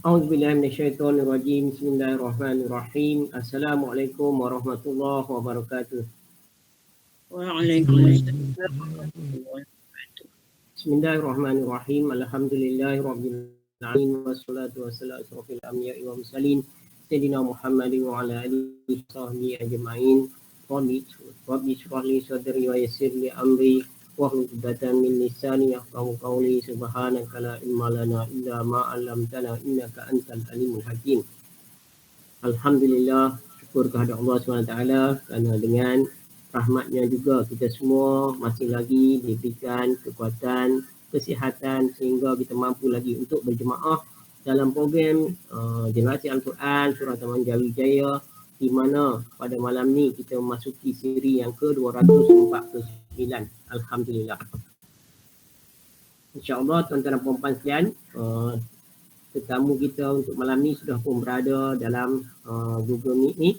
A'udzubillahi minasyaitonirrajim. Bismillahirrahmanirrahim. Assalamualaikum warahmatullahi wabarakatuh. Waalaikumsalam warahmatullahi wabarakatuh. Bismillahirrahmanirrahim. Alhamdulillahirabbil alamin wassalatu wassalamu ala asyrofil anbiya'i wal mursalin sayyidina Muhammadin wa ala alihi washabbihi ajma'in. Rabbi shrah li sadri wa yassir li amri wahlul 'uqdatam min lisani yafqahu qawli. Subhanaka la ilma lana illa ma 'allamtana innaka antal alimul hakim. Alhamdulillah, syukur kehadrat Allah SWT kerana dengan rahmatnya juga kita semua masih lagi diberikan kekuatan, kesihatan sehingga kita mampu lagi untuk berjemaah dalam program Generasi Al-Quran Surah Taman Jawijaya, di mana pada malam ni kita memasuki siri yang ke-249. Alhamdulillah. InsyaAllah tuan-tuan dan puan-puan sekalian, tetamu kita untuk malam ni sudah pun berada dalam Google Meet ni.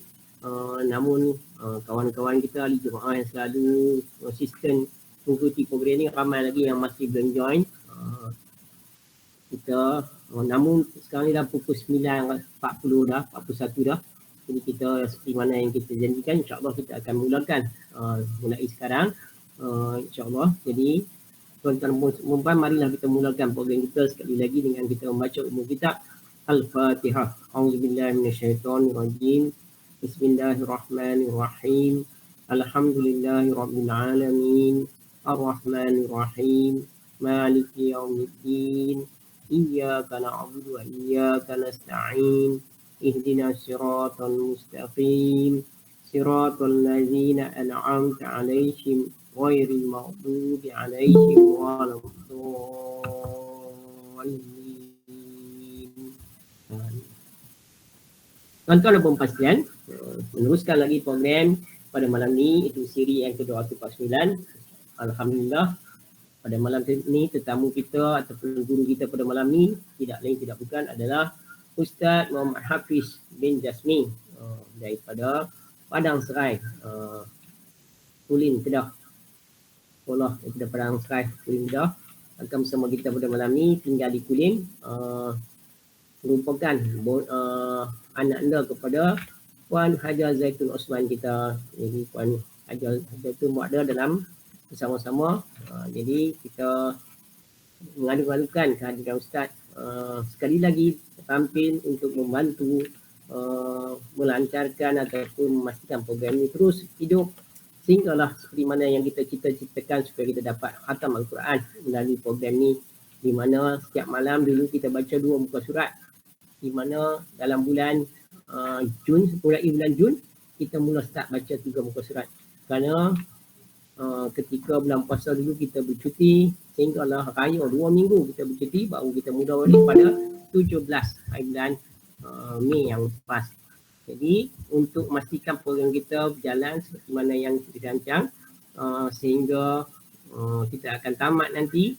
Namun kawan-kawan kita ahli jemaah yang selalu konsisten mengikuti program ni, ramai lagi yang masih belum join. Namun sekarang ni dah pukul 9.40 dah, 41 dah. Jadi kita seperti mana yang kita janjikan, insyaAllah kita akan mulakan mulai sekarang, insyaAllah. Jadi tuan-tuan dan puan-puan, marilah kita mulakan program kita sekali lagi dengan kita membaca umum kitab Al-Fatihah. A'udzubillahi minasyaitonirrajim. Bismillahirrahmanirrahim. Alhamdulillahirabbil alamin. Ar-Rahmanirrahim. Maliki yaumiddin. Iyyaka na'budu wa iyyaka nasta'in. Ihdinas siratal mustaqim. Siratal ladzina an'amta 'alaihim ghairil maghdubi 'alaihim waladdallin. Tuan-tuan dan puan-puan sekalian, meneruskan lagi program pada malam ni, itu siri yang ke-249. Alhamdulillah, pada malam ni tetamu kita ataupun guru kita pada malam ni tidak lain tidak bukan adalah Ustaz Muhammad Hafiz bin Jasmi daripada Padang Serai, Kulim, Kedah. Sekolah daripada Padang Serai, Kulim, Kedah, akan bersama kita pada malam ni, tinggal di Kulim. Merupakan anak anda kepada Puan Hajar Zaitun Osman kita. Jadi Puan Hajar Zaitun buat dia dalam bersama-sama. Jadi kita mengadu-adukan kehadiran Ustaz sekali lagi tampil untuk membantu melancarkan ataupun memastikan program ini terus hidup sehinggalah seperti mana yang kita cita-citakan supaya kita dapat khatam Al-Quran melalui program ni, di mana setiap malam dulu kita baca 2 muka surat, di mana dalam bulan Jun, mulai bulan Jun kita mula start baca 3 muka surat kerana ketika bulan puasa dulu kita bercuti sehinggalah raya 2 minggu kita bercuti, baru kita mula balik pada 17 hari bulan Mei yang lepas. Jadi untuk memastikan program kita berjalan seperti mana yang kita rancang sehingga kita akan tamat nanti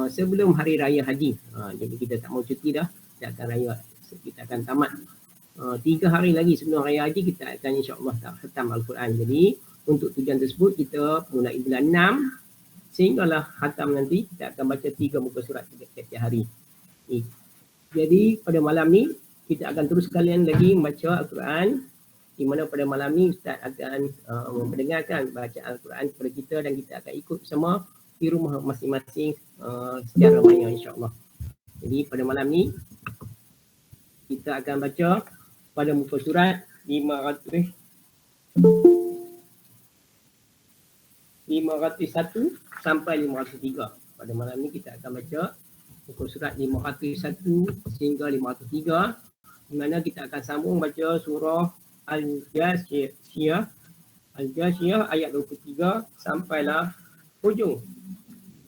sebelum hari raya haji. Jadi kita tak mau cuti dah, kita akan raya, kita akan tamat 3 hari lagi sebelum raya haji, kita akan insya-Allah khatam Al-Quran. Jadi untuk tujuan tersebut kita mulai bulan 6 sehinggalah khatam nanti kita akan baca 3 muka surat setiap hari. Jadi pada malam ni kita akan terus kalian lagi membaca Al-Quran, di mana pada malam ni Ustaz akan mendengarkan bacaan Al-Quran kepada kita dan kita akan ikut bersama di rumah masing-masing secara maya insya-Allah. Jadi pada malam ni kita akan baca pada muka surat 501 sampai 503. Pada malam ni kita akan baca muka surat 501 sehingga 503, di mana kita akan sambung baca surah Al-Jasiyah ayat 23 sampailah hujung,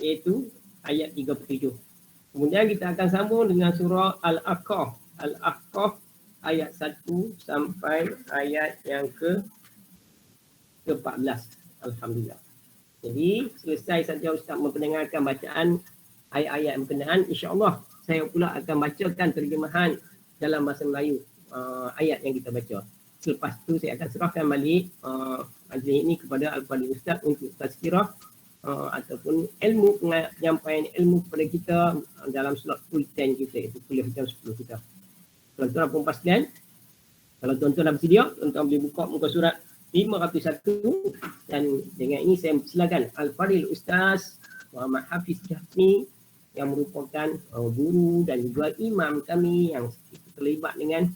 iaitu ayat 37. Kemudian kita akan sambung dengan surah Al-Ahqaf ayat 1 sampai ayat yang ke-14. Alhamdulillah. Jadi selesai saja Ustaz memperdengarkan bacaan ayat-ayat yang berkenaan, insya-Allah saya pula akan bacakan terjemahan dalam bahasa Melayu ayat yang kita baca. Selepas tu saya akan serahkan balik majlis ini kepada Al-Fadhil Ustaz untuk tazkirah ataupun penyampaian ilmu kepada kita dalam slot full 10 kita, iaitu kuliah jam 10 kita. Kalau tuan pun pastikan, kalau tuan-tuan dah bersedia, tuan-tuan boleh buka muka surat 501 dan dengan ini saya silakan Al-Fadil Ustaz Muhammad Hafiz Jahmi yang merupakan guru dan juga imam kami yang terlibat dengan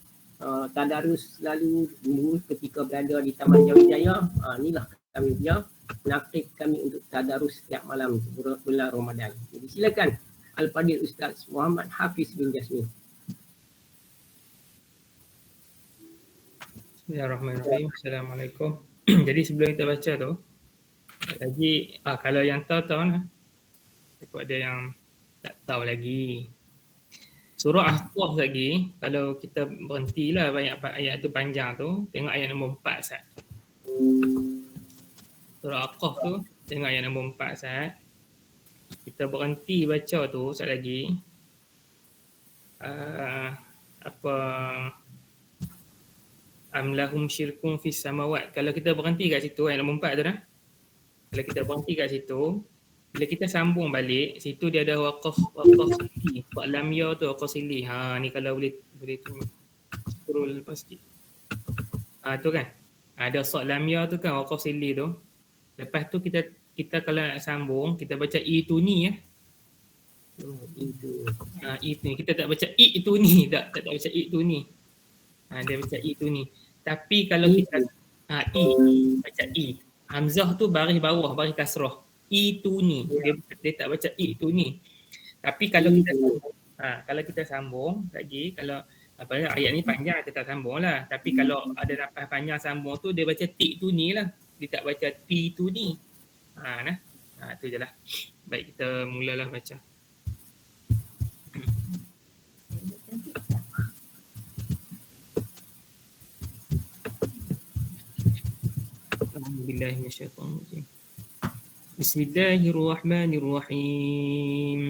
tadarus selalu dulu ketika berada di Taman Jawijaya. Inilah kami punya penaktif kami untuk tadarus setiap malam bulan Ramadan. Jadi silakan Al-Fadil Ustaz Muhammad Hafiz bin Jasmi. Bismillahirrahmanirrahim. Assalamualaikum. Jadi sebelum kita baca tu, lagi kalau yang tahu lah. Takut ada yang tak tahu lagi. Surah Ahqaf lagi, kalau kita berhentilah banyak ayat tu panjang tu, tengok ayat nombor 4 Sat. Surah Ahqaf tu, tengok ayat nombor 4 Sat. Kita berhenti baca tu Sat lagi. Am lahum syirkun fis samawat. Kalau kita berhenti kat situ ayat nombor 4 tu dah. Kalau kita berhenti kat situ, bila kita sambung balik, situ dia ada waqaf sili. Waq lam ya tu waqaf sili. Ni kalau boleh tu scroll lepas sikit. Tu kan. Ada saq lam ya tu kan waqaf sili tu. Lepas tu kita kalau nak sambung, kita baca itu ni ya. Itu ni. Kita tak baca itu ni, tak baca itu ni. Dia baca itu ni. Tapi kalau kita baca i. Hamzah tu baris bawah, baris kasrah. Itu ni. Dia tak baca itu ni. Tapi kalau kita sambung lagi, kalau ayat ni panjang kita tak sambung lah. Tapi kalau ada nafas panjang sambung tu dia baca ti tu ni lah. Dia tak baca ti tu ni. Tu je lah. Baik, kita mulalah baca. Bismillahirrahmanirrahim. Bismillahirrahmanirrahim.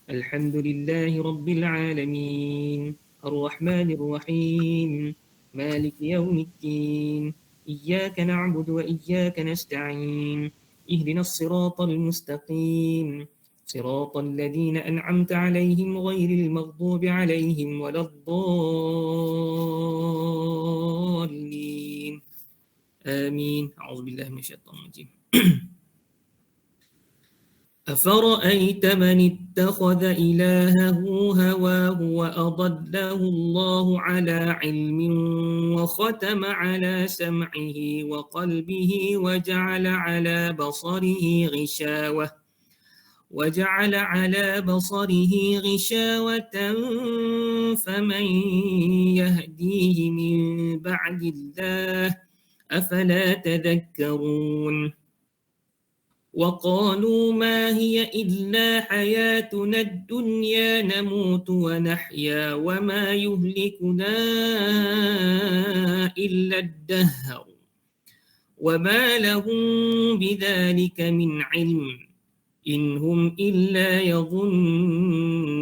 Alhamdulillahi rabbil alamin. Ar-Rahmanir-Rahim. Maliki yaumiddin. Iyyaka na'budu wa iyyaka nasta'in. Ihdinas siratal mustaqim. Siratal ladzina an'amta 'alaihim ghairil maghdubi 'alaihim waladdallin. آمين. أعوذ بالله من الشيطان الرجيم. أفرأيت من اتخذ إلهه هواه وأضله الله على علم وختم على سمعه وقلبه وجعل على بصره غشاوة فمن يهديه من بعد الله أفلا تذكرون وقالوا ما هي إلا حياتنا الدنيا نموت ونحيا وما يهلكنا إلا الدهر وما لهم بذلك من علم إن هم إلا يظنون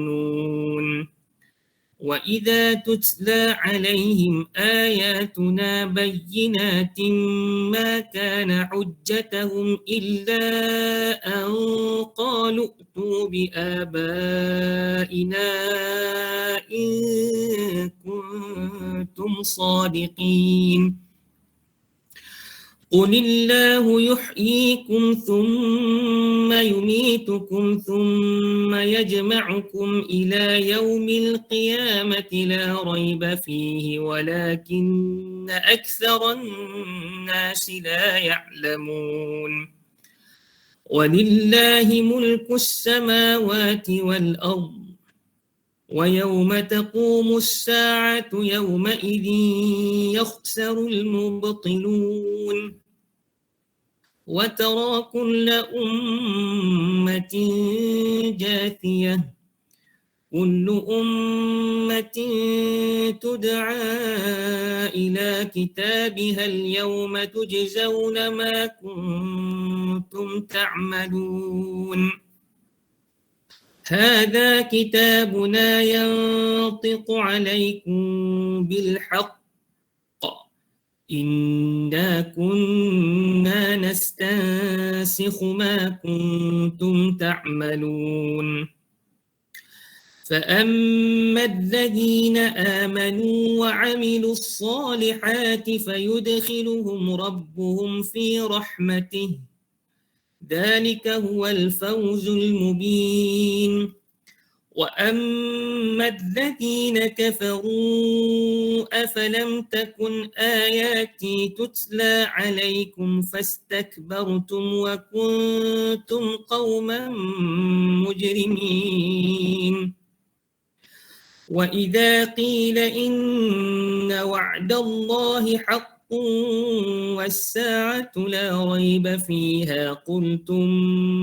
وإذا تتلى عليهم آياتنا بينات ما كان حجتهم إلا أن قالوا ائتوا بآبائنا إن كنتم صادقين قل الله يحييكم ثم يميتكم ثم يجمعكم إلى يوم القيامة لا ريب فيه ولكن أكثر الناس لا يعلمون ولله ملك السماوات والأرض ويوم تقوم الساعة يومئذ يخسر المبطلون وترى كل أمة جاثية كل أمة تدعى إلى كتابها اليوم تجزون ما كنتم تعملون هذا كتابنا ينطق عليكم بالحق إنا كنا نستنسخ ما كنتم تعملون فأما الذين آمنوا وعملوا الصالحات فيدخلهم ربهم في رحمته ذلك هو الفوز المبين وأما الذين كفروا أفلم تكن آياتي تتلى عليكم فاستكبرتم وكنتم قوما مجرمين وإذا قيل إن وعد الله حق والساعة لا ريب فيها قلتم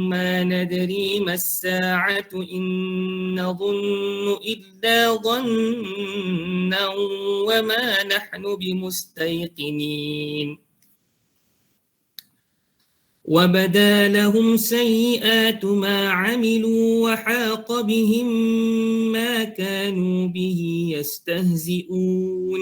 ما ندري ما الساعة إن نظن إلا ظنا وما نحن بمستيقنين وبدا لهم سيئات ما عملوا وحاق بهم ما كانوا به يستهزئون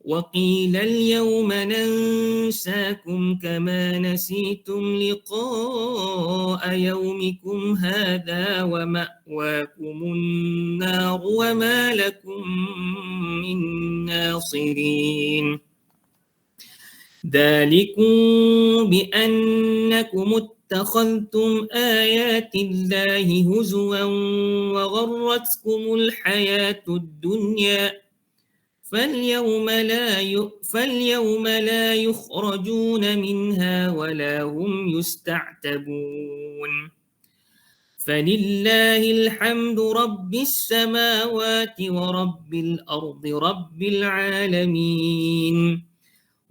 وقيل اليوم ننساكم كما نسيتم لقاء يومكم هذا ومأواكم النار وما لكم من ناصرين ذلكم بأنكم اتخذتم آيات الله هزوا وغرتكم الحياة الدنيا فاليوم لا يخرجون منها ولا هم يستعتبون فلله الحمد رب السماوات ورب الأرض رب العالمين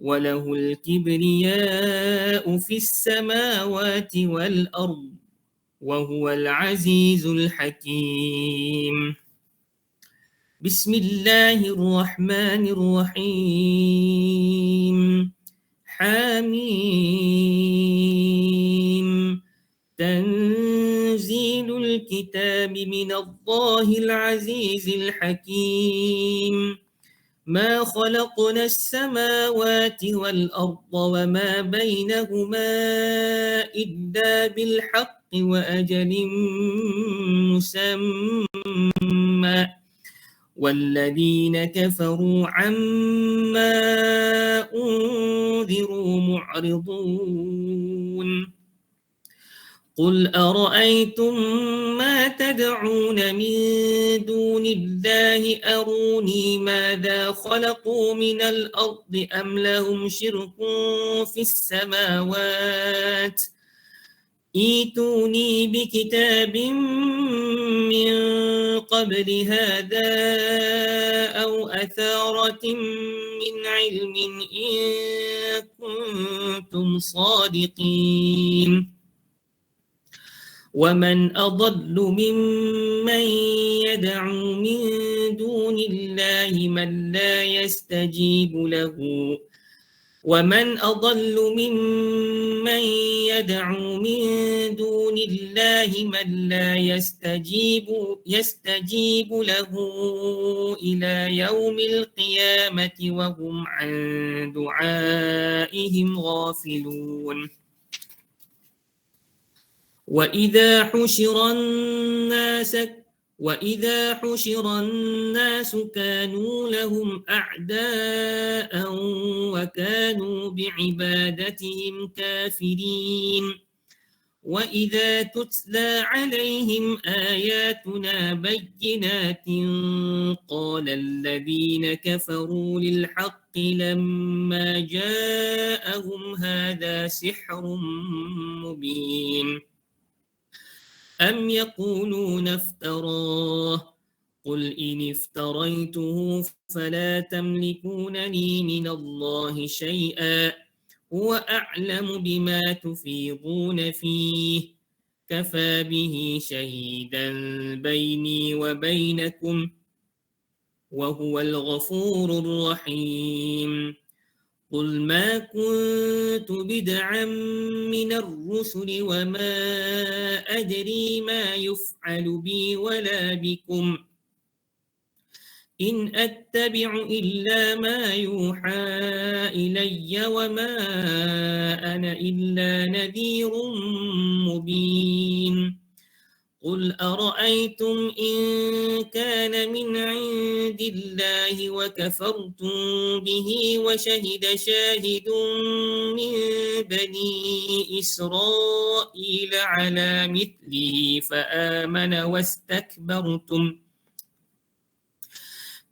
وله الكبرياء في السماوات والأرض وهو العزيز الحكيم بسم الله الرحمن الرحيم حميم تنزيل الكتاب من الله العزيز الحكيم ما خلقنا السماوات والأرض وما بينهما إلا بالحق وأجل مسمى والذين كفروا عما أنذروا معرضون قل أرأيتم ما تدعون من دون الله أروني ماذا خلقوا من الأرض أم لهم شرك في السماوات ائتوني بكتاب من قبل هذا أو أثارة من علم إن كنتم صادقين ومن أضل ممن يدعو من دون الله من لا يستجيب له ومن أضل ممن يدعو من دون الله من لا يستجيب له إلى يوم القيامة وهم عن دعائهم غافلون وإذا حشر الناس كانوا لهم أعداء وكانوا بعبادتهم كافرين وإذا تتلى عليهم آياتنا بينات قال الذين كفروا للحق لما جاءهم هذا سحر مبين أم يقولون افتراه قل إن افتريته فلا تملكون لي من الله شيئا هو أعلم بما تفيضون فيه كفى به شهيدا بيني وبينكم وهو الغفور الرحيم قل ما كنت بدعا من الرسل وما أدري ما يفعل بي ولا بكم إن أتبع إلا ما يوحى إلي وما أنا إلا نذير مبين قل أرأيتم إن كان من عند الله وكفرتم به وشهد شاهد من بني إسرائيل على مثله فآمن واستكبرتم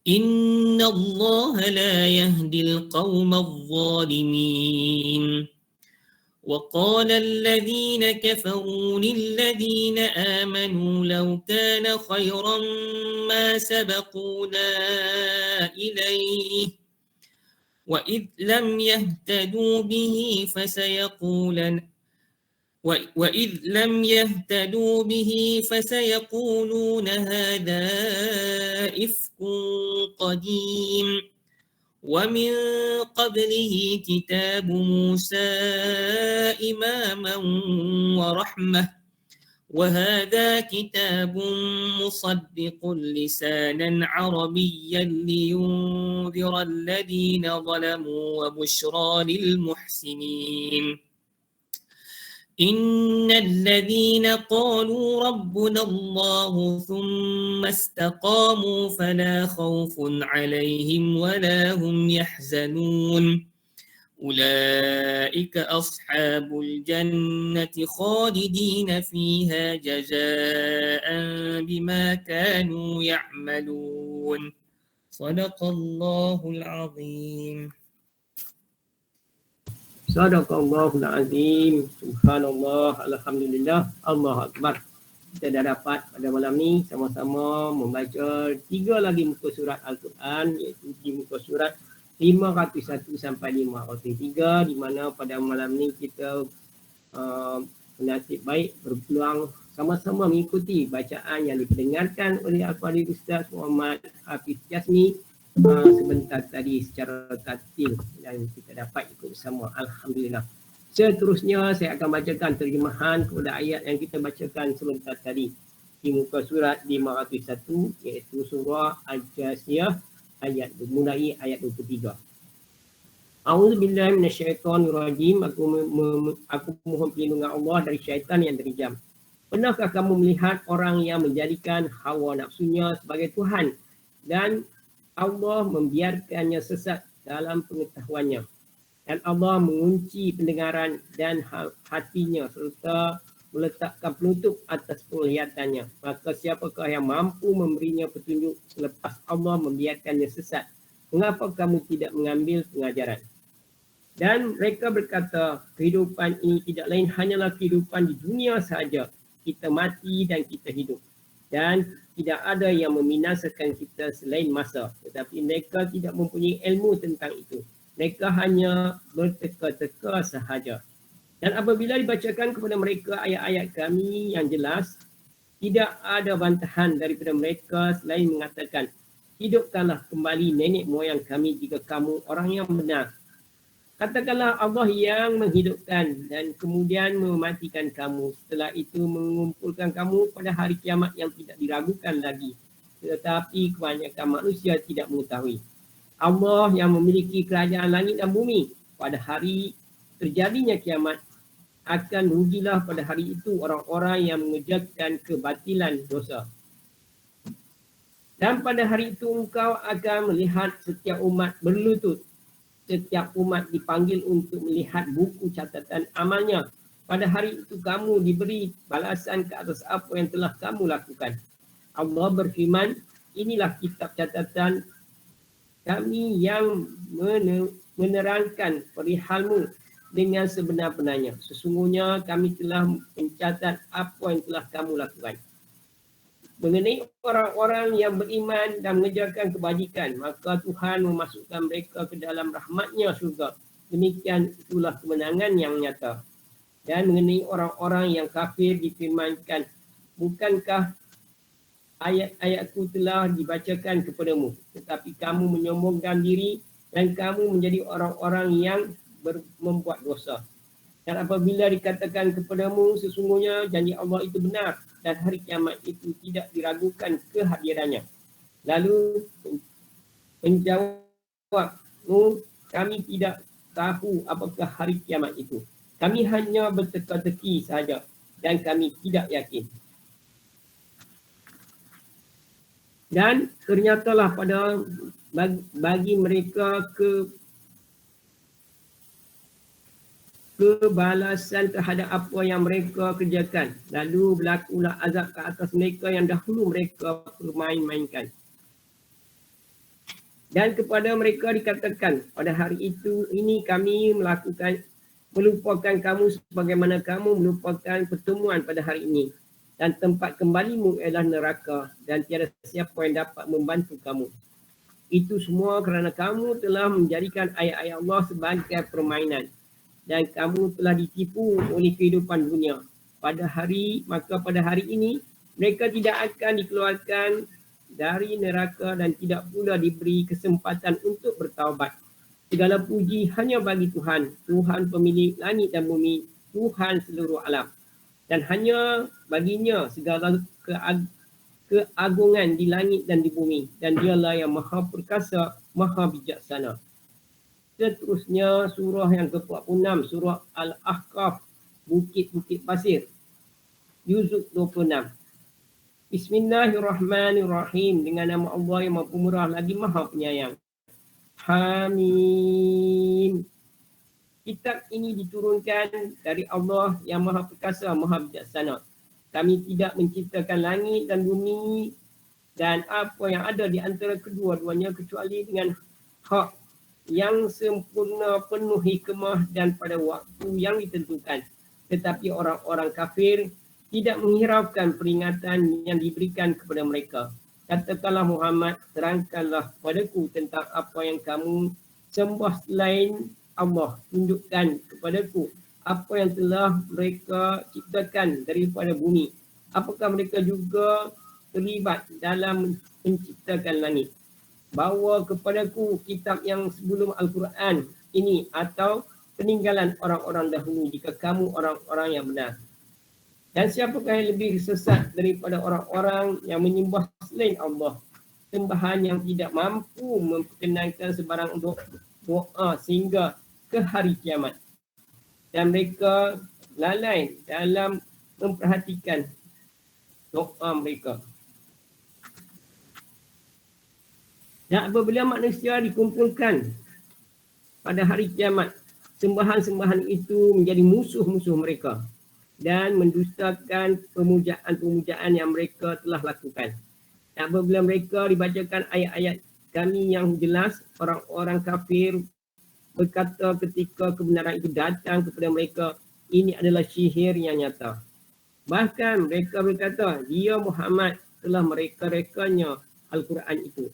إن الله لا يهدي القوم الظالمين وقال الذين كفروا للذين آمنوا لو كان خيرا ما سبقونا إليه وإذ لم يهتدوا به فسيقولون هذا إفك قديم ومن قبله كتاب موسى إماما ورحمة وهذا كتاب مصدق لسانا عربيا لينذر الذين ظلموا وبشرى للمحسنين إن الذين قالوا ربنا الله ثم استقاموا فلا خوف عليهم ولا هم يحزنون أولئك أصحاب الجنة خالدين فيها جزاء بما كانوا يعملون صدق الله العظيم. Sadaqallahul azim. Subhanallah, alhamdulillah, Allahu akbar. Kita dah dapat pada malam ni sama-sama membaca 3 lagi muka surat Al-Quran, iaitu di muka surat 501 sampai 503, di mana pada malam ni kita bernasib baik berpeluang sama-sama mengikuti bacaan yang diperdengarkan oleh Al-Fadhil Ustaz Muhammad Hafiz Jasmi sebentar tadi secara tartil, dan kita dapat ikut bersama, alhamdulillah. Seterusnya saya akan bacakan terjemahan kepada ayat yang kita bacakan sebentar tadi di muka surat 501, iaitu surah Al-Jasiyah ayat mulai ayat 23. A'udzubillahi minasyaitonirrajim. Aku mohon perlindungan Allah dari syaitan yang terjam. Pernahkah kamu melihat orang yang menjadikan hawa nafsunya sebagai Tuhan dan Allah membiarkannya sesat dalam pengetahuannya, dan Allah mengunci pendengaran dan hatinya serta meletakkan penutup atas penglihatannya? Maka siapakah yang mampu memberinya petunjuk selepas Allah membiarkannya sesat? Mengapa kamu tidak mengambil pengajaran? Dan mereka berkata, kehidupan ini tidak lain hanyalah kehidupan di dunia sahaja. Kita mati dan kita hidup, dan tidak ada yang membinasakan kita selain masa. Tetapi mereka tidak mempunyai ilmu tentang itu. Mereka hanya berteka-teka sahaja. Dan apabila dibacakan kepada mereka ayat-ayat kami yang jelas, tidak ada bantahan daripada mereka selain mengatakan, hidupkanlah kembali nenek moyang kami jika kamu orang yang benar. Katakanlah Allah yang menghidupkan dan kemudian mematikan kamu. Setelah itu mengumpulkan kamu pada hari kiamat yang tidak diragukan lagi. Tetapi kebanyakan manusia tidak mengetahui. Allah yang memiliki kerajaan langit dan bumi. Pada hari terjadinya kiamat, akan rugilah pada hari itu orang-orang yang mengerjakan kebatilan dosa. Dan pada hari itu engkau akan melihat setiap umat berlutut. Setiap umat dipanggil untuk melihat buku catatan amalnya. Pada hari itu kamu diberi balasan ke atas apa yang telah kamu lakukan. Allah berfirman, inilah kitab catatan kami yang menerangkan perihalmu dengan sebenar-benarnya. Sesungguhnya kami telah mencatat apa yang telah kamu lakukan. Mengenai orang-orang yang beriman dan mengerjakan kebajikan, maka Tuhan memasukkan mereka ke dalam rahmat-Nya syurga. Demikian itulah kemenangan yang nyata. Dan mengenai orang-orang yang kafir difirmankan, bukankah ayat-ayatku telah dibacakan kepadamu, tetapi kamu menyombongkan diri dan kamu menjadi orang-orang yang membuat dosa. Dan apabila dikatakan kepadamu, sesungguhnya janji Allah itu benar dan hari kiamat itu tidak diragukan kehadirannya, lalu menjawabmu, kami tidak tahu apakah hari kiamat itu. Kami hanya berteka-teki sahaja dan kami tidak yakin. Dan ternyatalah pada bagi mereka kebalasan terhadap apa yang mereka kerjakan. Lalu berlakulah azab ke atas mereka yang dahulu mereka permain-mainkan. Dan kepada mereka dikatakan, pada hari ini kami melupakan kamu sebagaimana kamu melupakan pertemuan pada hari ini. Dan tempat kembalimu ialah neraka dan tiada siapa yang dapat membantu kamu. Itu semua kerana kamu telah menjadikan ayat-ayat Allah sebagai permainan. Dan kamu telah ditipu oleh kehidupan dunia. Maka pada hari ini, mereka tidak akan dikeluarkan dari neraka dan tidak pula diberi kesempatan untuk bertaubat. Segala puji hanya bagi Tuhan, Tuhan pemilik langit dan bumi, Tuhan seluruh alam. Dan hanya baginya segala keagungan di langit dan di bumi. Dan dialah yang maha perkasa, maha bijaksana. Seterusnya surah yang ke-46, surah Al-Ahqaf, Bukit-Bukit Pasir, juzuk 26. Bismillahirrahmanirrahim. Dengan nama Allah yang maha pemurah lagi maha penyayang. Hamim. Kitab ini diturunkan dari Allah yang maha perkasa, maha bijaksana. Kami tidak menciptakan langit dan bumi dan apa yang ada di antara kedua-duanya kecuali dengan hak yang sempurna, penuh hikmah dan pada waktu yang ditentukan. Tetapi orang-orang kafir tidak menghiraukan peringatan yang diberikan kepada mereka. Katakanlah Muhammad, terangkanlah padaku tentang apa yang kamu sembah selain Allah. Tunjukkan kepadaku apa yang telah mereka ciptakan daripada bumi. Apakah mereka juga terlibat dalam menciptakan langit? Bawa kepadaku kitab yang sebelum Al-Quran ini atau peninggalan orang-orang dahulu jika kamu orang-orang yang benar. Dan siapakah yang lebih sesat daripada orang-orang yang menyembah selain Allah? Sembahan yang tidak mampu memperkenankan sebarang doa sehingga ke hari kiamat. Dan mereka lalai dalam memperhatikan doa mereka. Dan apabila manusia dikumpulkan pada hari kiamat, sembahan-sembahan itu menjadi musuh-musuh mereka dan mendustakan pemujaan-pemujaan yang mereka telah lakukan. Dan apabila mereka dibacakan ayat-ayat kami yang jelas, orang-orang kafir berkata ketika kebenaran itu datang kepada mereka, ini adalah sihir yang nyata. Bahkan mereka berkata, dia Muhammad telah mereka-rekanya Al-Quran itu.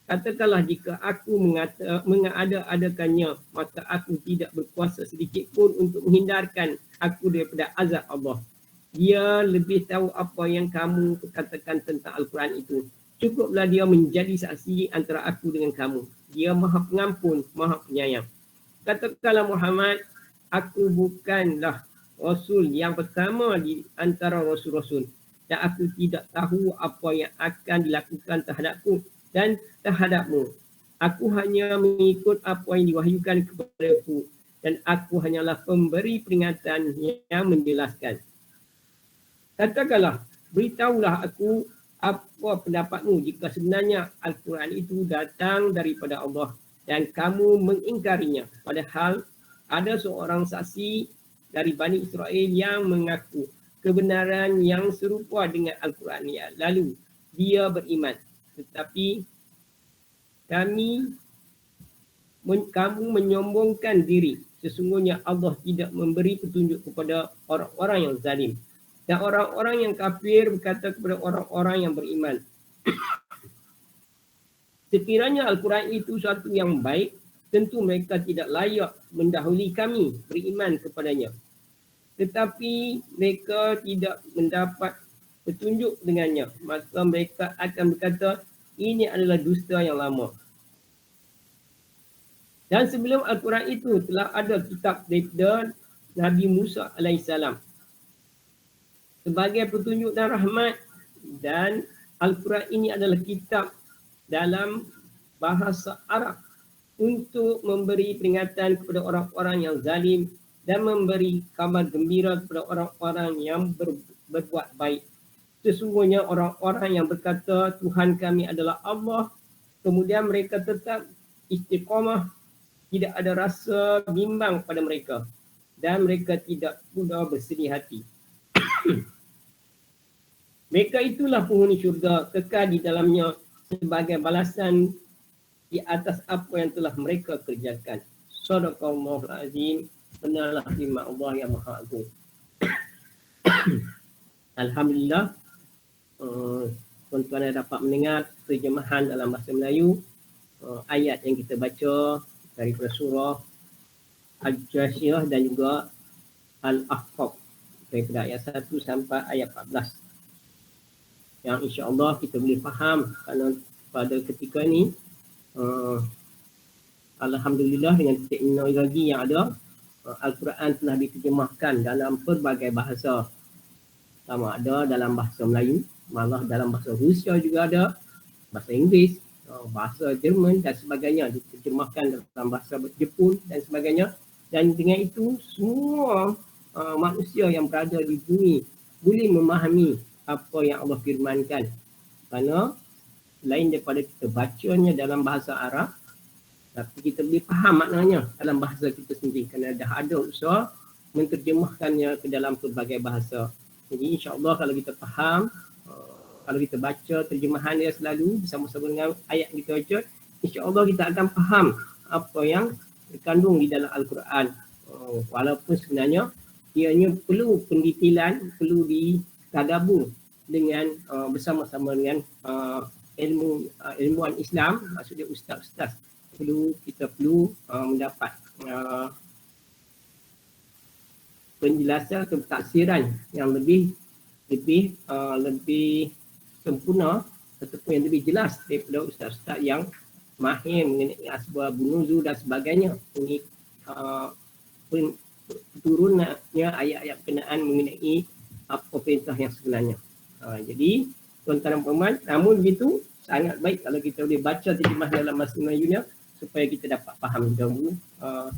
Katakanlah jika aku mengada-adakannya, maka aku tidak berkuasa sedikit pun untuk menghindarkan aku daripada azab Allah. Dia lebih tahu apa yang kamu katakan tentang Al-Quran itu. Cukuplah dia menjadi saksi antara aku dengan kamu. Dia maha pengampun, maha penyayang. Katakanlah Muhammad, aku bukanlah Rasul yang pertama di antara Rasul-Rasul. Dan aku tidak tahu apa yang akan dilakukan terhadapku dan terhadapmu. Aku hanya mengikut apa yang diwahyukan kepadaku dan aku hanyalah pemberi peringatan yang menjelaskan. Katakanlah, beritahulah aku apa pendapatmu jika sebenarnya Al-Quran itu datang daripada Allah dan kamu mengingkarinya. Padahal ada seorang saksi dari Bani Israel yang mengaku kebenaran yang serupa dengan Al-Quran. Lalu dia beriman. Tetapi kamu menyombongkan diri. Sesungguhnya Allah tidak memberi petunjuk kepada orang-orang yang zalim. Dan orang-orang yang kafir berkata kepada orang-orang yang beriman, sekiranya Al-Quran itu suatu yang baik, tentu mereka tidak layak mendahului kami beriman kepadanya. Tetapi mereka tidak mendapat petunjuk dengannya. Maka mereka akan berkata, ini adalah dusta yang lama. Dan sebelum Al-Quran itu telah ada kitab daripada Nabi Musa AS sebagai petunjuk dan rahmat, dan Al-Quran ini adalah kitab dalam bahasa Arab untuk memberi peringatan kepada orang-orang yang zalim dan memberi kabar gembira kepada orang-orang yang berbuat baik. Sesungguhnya orang-orang yang berkata Tuhan kami adalah Allah, kemudian mereka tetap istiqamah, tidak ada rasa bimbang pada mereka dan mereka tidak pula bersedih hati. Mereka itulah penghuni syurga, kekal di dalamnya sebagai balasan di atas apa yang telah mereka kerjakan. Sadaqallahul azim. Benarlah firman Allah yang Maha Agung. Alhamdulillah, tuan-tuan dah dapat mendengar terjemahan dalam bahasa Melayu ayat yang kita baca daripada surah Al-Jasyirah dan juga Al-Ahqaf daripada ayat 1 sampai ayat 14. Yang insya-Allah kita boleh faham kerana pada ketika ini alhamdulillah dengan teknologi yang ada, Al-Quran telah diterjemahkan dalam pelbagai bahasa. Sama ada dalam bahasa Melayu, malah dalam bahasa Rusia juga ada, bahasa Inggeris, bahasa Jerman dan sebagainya, diterjemahkan dalam bahasa Jepun dan sebagainya. Dan dengan itu semua manusia yang berada di bumi boleh memahami apa yang Allah firmankan. Kerana lain daripada kita bacanya dalam bahasa Arab, tapi kita boleh faham maknanya dalam bahasa kita sendiri kerana dah ada usaha menterjemahkannya ke dalam pelbagai bahasa. Jadi insya-Allah kalau kita faham, kalau kita baca terjemahan dia selalu bersama-sama dengan ayat yang kita baca, insya-Allah kita akan faham apa yang terkandung di dalam Al-Quran. Walaupun sebenarnya ianya perlu pendetailan, perlu ditadabbur dengan bersama-sama dengan ilmuwan Islam, maksudnya ustaz-ustaz. Kita perlu mendapat penjelasan atau taksiran yang lebih sempurna ataupun yang lebih jelas daripada ustaz-ustaz yang mahir mengenai asbab nuzul dan sebagainya. Ini turunannya ayat-ayat berkenaan mengenai apa perintah yang sebenarnya. Jadi tuan-tuan dan puan, namun begitu sangat baik kalau kita boleh baca terjemah dalam bahasa Melayu supaya kita dapat faham dahulu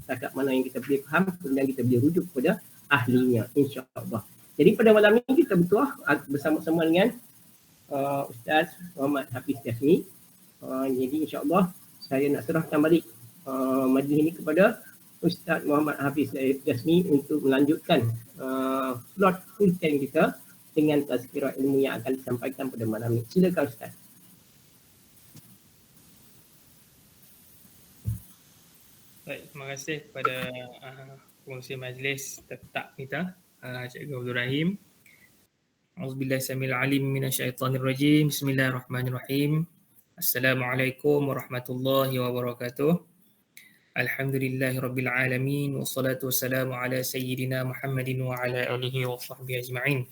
setakat mana yang kita boleh faham, kemudian kita boleh rujuk kepada ahlinya, insya-Allah. Jadi pada malam ini kita bertuah bersama-sama dengan Ustaz Muhammad Hafiz Jasmi. Jadi insya-Allah saya nak serahkan balik majlis ini kepada Ustaz Muhammad Hafiz Jasmi untuk melanjutkan slot full time kita dengan tazkirah ilmu yang akan disampaikan pada malam ini. Silakan Ustaz. Baik, terima kasih kepada pengurusi majlis tetap kita, Cikgu Abdul Rahim. Auzubillahi samil alim minasyaitonir rajim. Bismillahirrahmanirrahim. Assalamualaikum warahmatullahi wabarakatuh. Alhamdulillahirabbil alamin wassalatu wassalamu ala sayyidina Muhammadin wa ala alihi wa sahbihi ajma'in.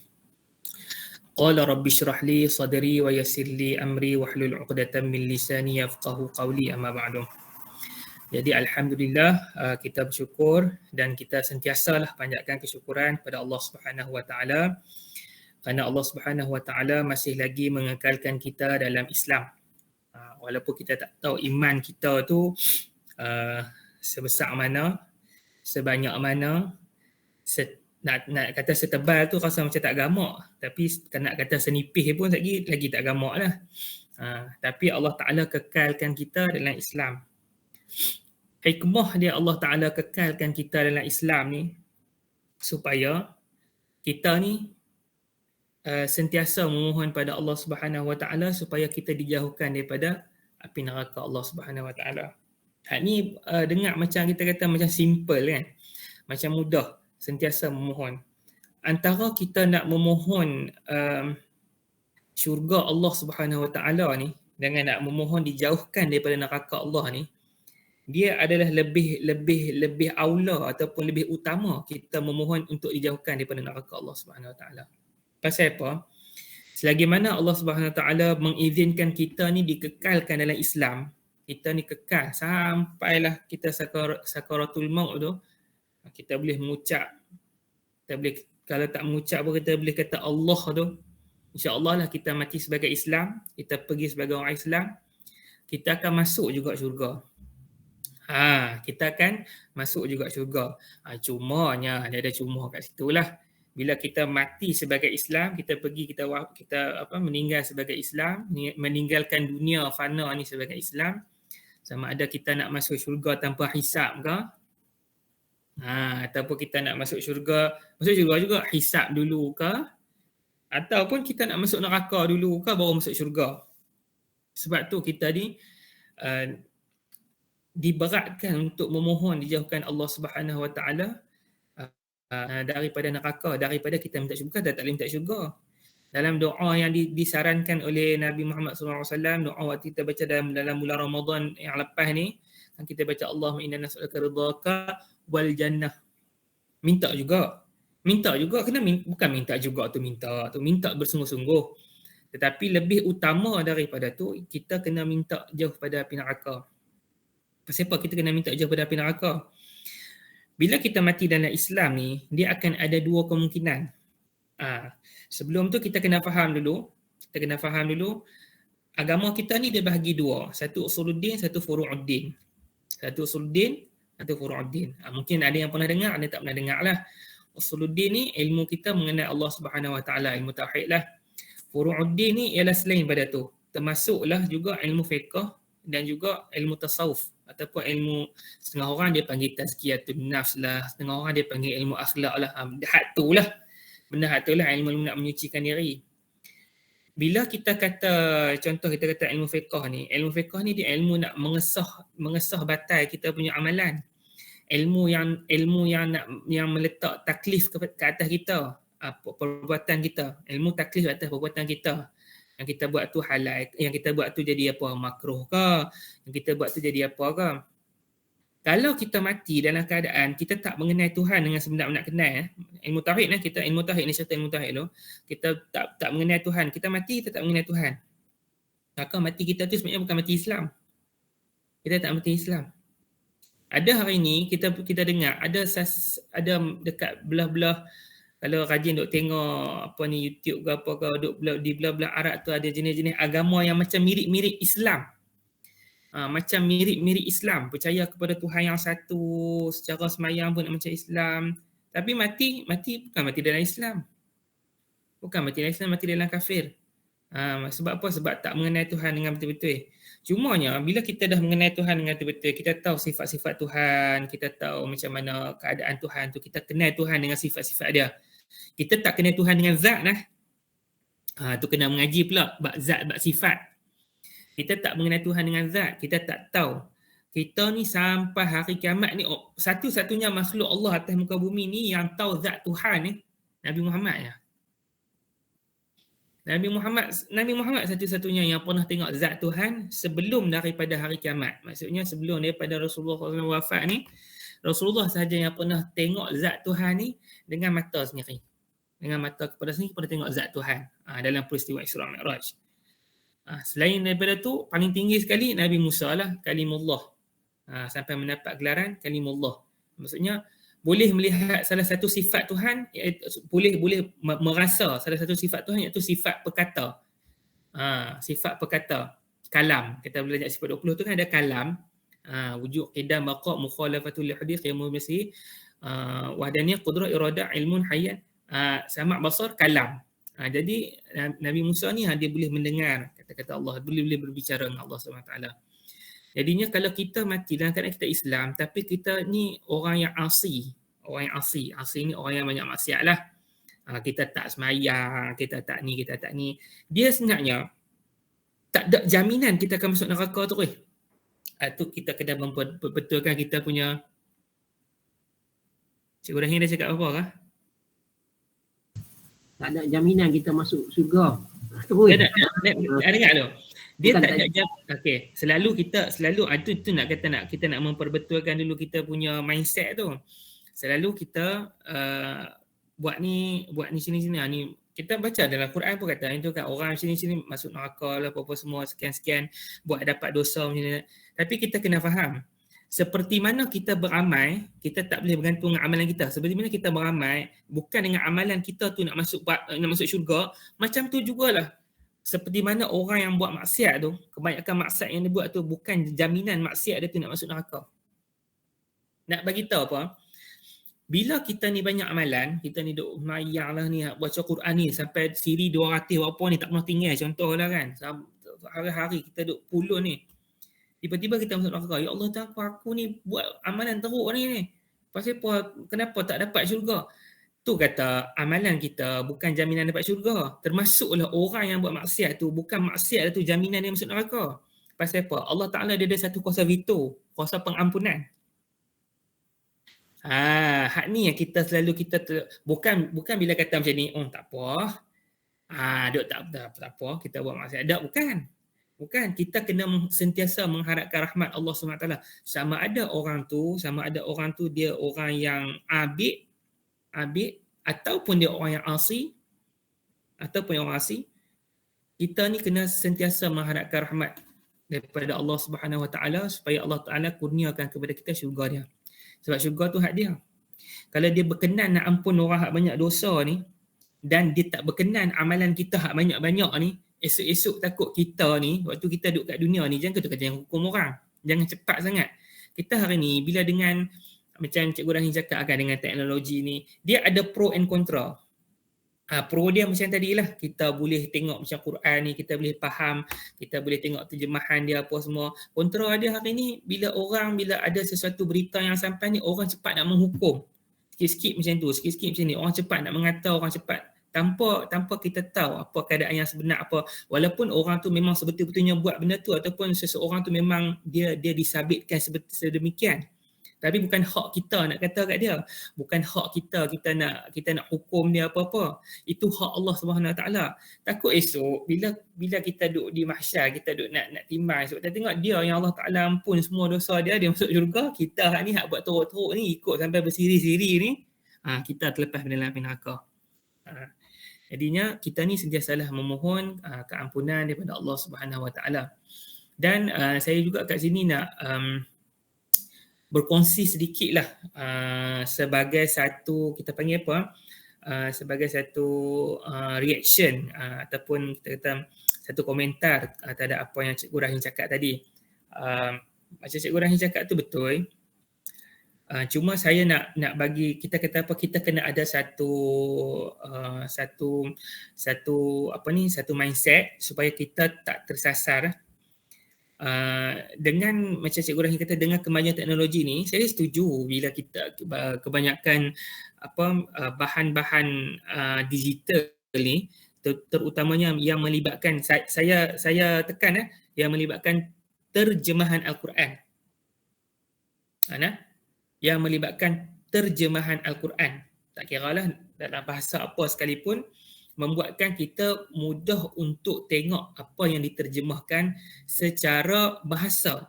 Qala rabbi shrah li sadri wa yassir li amri wahlul 'uqdatam min lisani yafqahu qawli, amma ba'du. Jadi alhamdulillah kita bersyukur dan kita sentiasalah panjatkan kesyukuran pada Allah Subhanahu Wa Taala kerana Allah Subhanahu Wa Taala masih lagi mengekalkan kita dalam Islam. Walaupun kita tak tahu iman kita tu sebesar mana, sebanyak mana, nak kata setebal tu rasa macam tak gamak, tapi nak kata senipih pun lagi tak gamak lah. Tapi Allah Ta'ala kekalkan kita dalam Islam. Hikmah dia Allah Ta'ala kekalkan kita dalam Islam ni supaya kita ni sentiasa memohon pada Allah Subhanahu Wa Ta'ala supaya kita dijauhkan daripada api neraka Allah Subhanahu Wa Ta'ala. Hak ni dengar macam kita kata macam simple kan, macam mudah sentiasa memohon. Antara kita nak memohon syurga Allah Subhanahu Wa Ta'ala ni dengan nak memohon dijauhkan daripada neraka Allah ni, dia adalah lebih aula ataupun lebih utama kita memohon untuk dijauhkan daripada neraka Allah Subhanahu Wa Taala. Pasal apa? Selagi mana Allah Subhanahu Wa Taala mengizinkan kita ni dikekalkan dalam Islam, kita ni kekal sampailah kita sakaratul maut tu, kita boleh mengucap, kita boleh, kalau tak mengucap pun kita boleh kata Allah tu, insya-Allah lah kita mati sebagai Islam, kita pergi sebagai orang Islam, kita akan masuk juga syurga. Kita akan masuk juga syurga. Cumanya, ada cuma kat situ lah. Bila kita mati sebagai Islam, kita pergi kita meninggal sebagai Islam, meninggalkan dunia fana ni sebagai Islam, sama ada kita nak masuk syurga tanpa hisap ke, ataupun kita nak masuk syurga juga hisap dulu ke, ataupun kita nak masuk neraka dulu ke baru masuk syurga. Sebab tu kita ni diberatkan untuk memohon dijauhkan Allah Subhanahu Wa Taala daripada neraka, daripada kita minta syurga dan tak boleh minta syurga. Dalam doa yang disarankan oleh Nabi Muhammad SAW, doa waktu kita baca dalam bulan Ramadan yang lepas ni, kan kita baca Allahumma inna nas'aluka ridhaka wal jannah. Minta juga kena bukan minta juga tu minta bersungguh-sungguh. Tetapi lebih utama daripada tu, kita kena minta jauh pada api neraka. Pasal apa kita kena minta jauh pada api neraka? Bila kita mati dalam Islam ni, dia akan ada dua kemungkinan. Sebelum tu kita kena faham dulu, agama kita ni dia bahagi dua. Satu usuluddin, satu furu'uddin. Mungkin ada yang pernah dengar, ada tak pernah dengar lah. Usuluddin ni ilmu kita mengenai Allah Subhanahu Wa Taala, ilmu tauhid lah. Furu'uddin ni ialah selain pada tu. Termasuklah juga ilmu fiqh dan juga ilmu tasawuf. Ataupun ilmu, setengah orang dia panggil tazkiyatun nafs lah, setengah orang dia panggil ilmu akhlak lah. Benda hak tu lah ilmu nak menyucikan diri. Bila kita kata, contoh kita kata ilmu fiqh ni dia ilmu nak mengesah batal kita punya amalan. Ilmu yang meletak taklif ke atas kita, perbuatan kita. Ilmu taklif atas perbuatan kita. Yang kita buat tu halal, yang kita buat tu jadi apa, makruh ke, yang kita buat tu jadi apa ke. Kalau kita mati dalam keadaan kita tak mengenal Tuhan dengan sebenar-benar kenal, ilmu tauhid ni, serta ilmu tauhid tu, kita tak mengenal Tuhan, kita mati kita tak mengenal Tuhan. Maka mati kita tu sebenarnya bukan mati Islam. Kita tak mati Islam. Ada hari ni kita dengar ada dekat belah-belah, kalau rajin duk tengok YouTube ke apa ke, di belah-belah Arab tu ada jenis-jenis agama yang macam mirip-mirip Islam. Macam mirip-mirip Islam, percaya kepada Tuhan yang satu, secara semayang pun macam Islam. Tapi mati bukan mati dalam Islam. Mati dalam kafir. Sebab apa? Sebab tak mengenal Tuhan dengan betul-betul. Cumanya bila kita dah mengenal Tuhan dengan betul-betul, kita tahu sifat-sifat Tuhan, kita tahu macam mana keadaan Tuhan tu, kita kenal Tuhan dengan sifat-sifat dia. Kita tak kenal Tuhan dengan zat lah. Tu kena mengaji pula bab zat, bab sifat. Kita tak mengenal Tuhan dengan zat, kita tak tahu. Kita ni sampai hari kiamat ni, satu-satunya makhluk Allah atas muka bumi ni yang tahu zat Tuhan ni, Nabi Muhammad ya. Nabi Muhammad satu-satunya yang pernah tengok zat Tuhan sebelum daripada hari kiamat. Maksudnya sebelum daripada Rasulullah SAW wafat ni, Rasulullah sahaja yang pernah tengok zat Tuhan ni dengan mata sendiri. Dengan mata kepala sendiri pernah tengok zat Tuhan dalam peristiwa Isra Mi'raj. Selain daripada tu, paling tinggi sekali Nabi Musa lah, Kalimullah. Sampai mendapat gelaran Kalimullah. Maksudnya boleh melihat salah satu sifat Tuhan, boleh merasa salah satu sifat Tuhan, iaitu sifat perkata. Sifat perkata, kalam. Kita belajar sifat 20 tu kan ada kalam, wujud, qidam, baqa, mukhalafatul hadith, qiyamul bisi, wahdaniyah, qudrah, iradah, ilmun, hayat, sama' basar, kalam. Jadi Nabi Musa ni dia boleh mendengar kata-kata Allah, boleh berbicara dengan Allah SWT. Jadinya kalau kita mati dalam keadaan kita Islam, tapi kita ni orang yang asi ni orang yang banyak maksiat lah. Kita tak semayang, kita tak ni. Dia sebenarnya tak ada jaminan kita akan masuk neraka tu. Tu kita kena betulkan kita punya. Cikgu Rahim dah cakap apa kah? Tak ada jaminan kita masuk syurga. Ada dengar tu. Dia tak ada okey, selalu itu nak kata kita nak memperbetulkan dulu kita punya mindset tu. Selalu kita buat ni sini ni. Kita baca dalam Quran pun kata itu kan orang sini masuk neraka lah apa semua sekian buat dapat dosa macam ni. Tapi kita kena faham, seperti mana kita beramal, kita tak boleh bergantung dengan amalan kita. Seperti mana kita beramal, bukan dengan amalan kita tu nak masuk syurga, macam tu jugalah. Seperti mana orang yang buat maksiat tu, kebanyakan maksiat yang dia buat tu bukan jaminan maksiat dia tu nak masuk neraka. Nak bagi tahu apa? bila kita ni banyak amalan, kita ni duk mayang lah ni, baca Quran ni sampai siri 200 berapa ni tak pernah tinggal contoh lah kan. Hari-hari kita duk puluh ni. Tiba-tiba kita masuk neraka. Ya Allah, aku ni buat amalan teruk ni. Pasal apa? Kenapa tak dapat syurga? Tu kata amalan kita bukan jaminan dapat syurga. Termasuklah orang yang buat maksiat tu, bukan maksiat tu jaminan dia masuk neraka. Pasal apa? Allah Ta'ala dia ada satu kuasa veto, kuasa pengampunan. Hak ni yang kita selalu bukan bila kata macam ni, oh tak apa. Duk tak apa, kita buat maksiat. Tak, bukan. Kita kena sentiasa mengharapkan rahmat Allah SWT. Sama ada orang tu dia orang yang abid ataupun dia orang yang asi, kita ni kena sentiasa mengharapkan rahmat daripada Allah Subhanahu Wa Taala supaya Allah Taala kurniakan kepada kita syurga dia. Sebab syurga tu hak dia. Kalau dia berkenan nak ampun orang hak banyak dosa ni dan dia tak berkenan amalan kita hak banyak-banyak ni, esok-esok takut kita ni waktu kita duduk kat dunia ni jangan hukum orang. Jangan cepat sangat. Kita hari ni bila dengan macam Cikgu Rahim cakap kan, dengan teknologi ni, dia ada pro and contra. Pro dia macam tadilah, kita boleh tengok macam Quran ni, kita boleh faham, kita boleh tengok terjemahan dia apa semua. Kontra dia hari ni, bila ada sesuatu berita yang sampai ni, orang cepat nak menghukum. Sikit-sikit macam tu, sikit-sikit macam ni, orang cepat nak mengata, orang cepat tanpa kita tahu apa keadaan yang sebenar apa. Walaupun orang tu memang sebetul-betulnya buat benda tu ataupun seseorang tu memang dia disabitkan sedemikian. Tapi bukan hak kita nak kata kat dia. Bukan hak kita nak hukum dia apa-apa. Itu hak Allah Subhanahu Wa Taala. Takut esok bila kita duduk di mahsyar, kita duduk nak timbang esok, kita tengok dia yang Allah Taala ampun semua dosa dia masuk syurga, kita hak ni hak buat teruk-teruk ni ikut sampai bersiri-siri ni, kita terlepas dalam api neraka. Jadinya kita ni sentiasalah memohon keampunan daripada Allah Subhanahu Wa Taala. Dan saya juga kat sini nak berkongsi sedikitlah sebagai satu, kita panggil apa, sebagai satu reaction ataupun kita kata satu komentar terhadap apa yang Cikgu Rahim cakap tadi. Macam Cikgu Rahim cakap tu betul. Cuma saya nak bagi kita kata apa, kita kena ada satu mindset supaya kita tak tersasar. Dengan macam Cikgu Rahim kata, dengan kemajuan teknologi ni, saya setuju bila kita kebanyakan bahan-bahan digital ni, terutamanya yang melibatkan, saya tekan yang melibatkan terjemahan Al-Quran. Yang melibatkan terjemahan Al-Quran. Tak kiralah dalam bahasa apa sekalipun, membuatkan kita mudah untuk tengok apa yang diterjemahkan secara bahasa.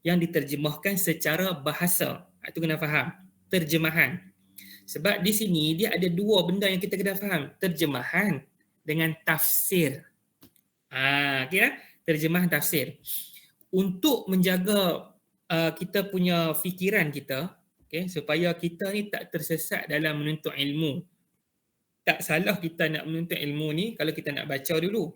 Yang diterjemahkan secara bahasa. Itu kena faham. Terjemahan. Sebab di sini dia ada dua benda yang kita kena faham. Terjemahan dengan tafsir. Okay? Terjemahan tafsir. Untuk menjaga kita punya fikiran kita, okay, supaya kita ni tak tersesat dalam menuntut ilmu. Tak salah kita nak menuntut ilmu ni kalau kita nak baca dulu.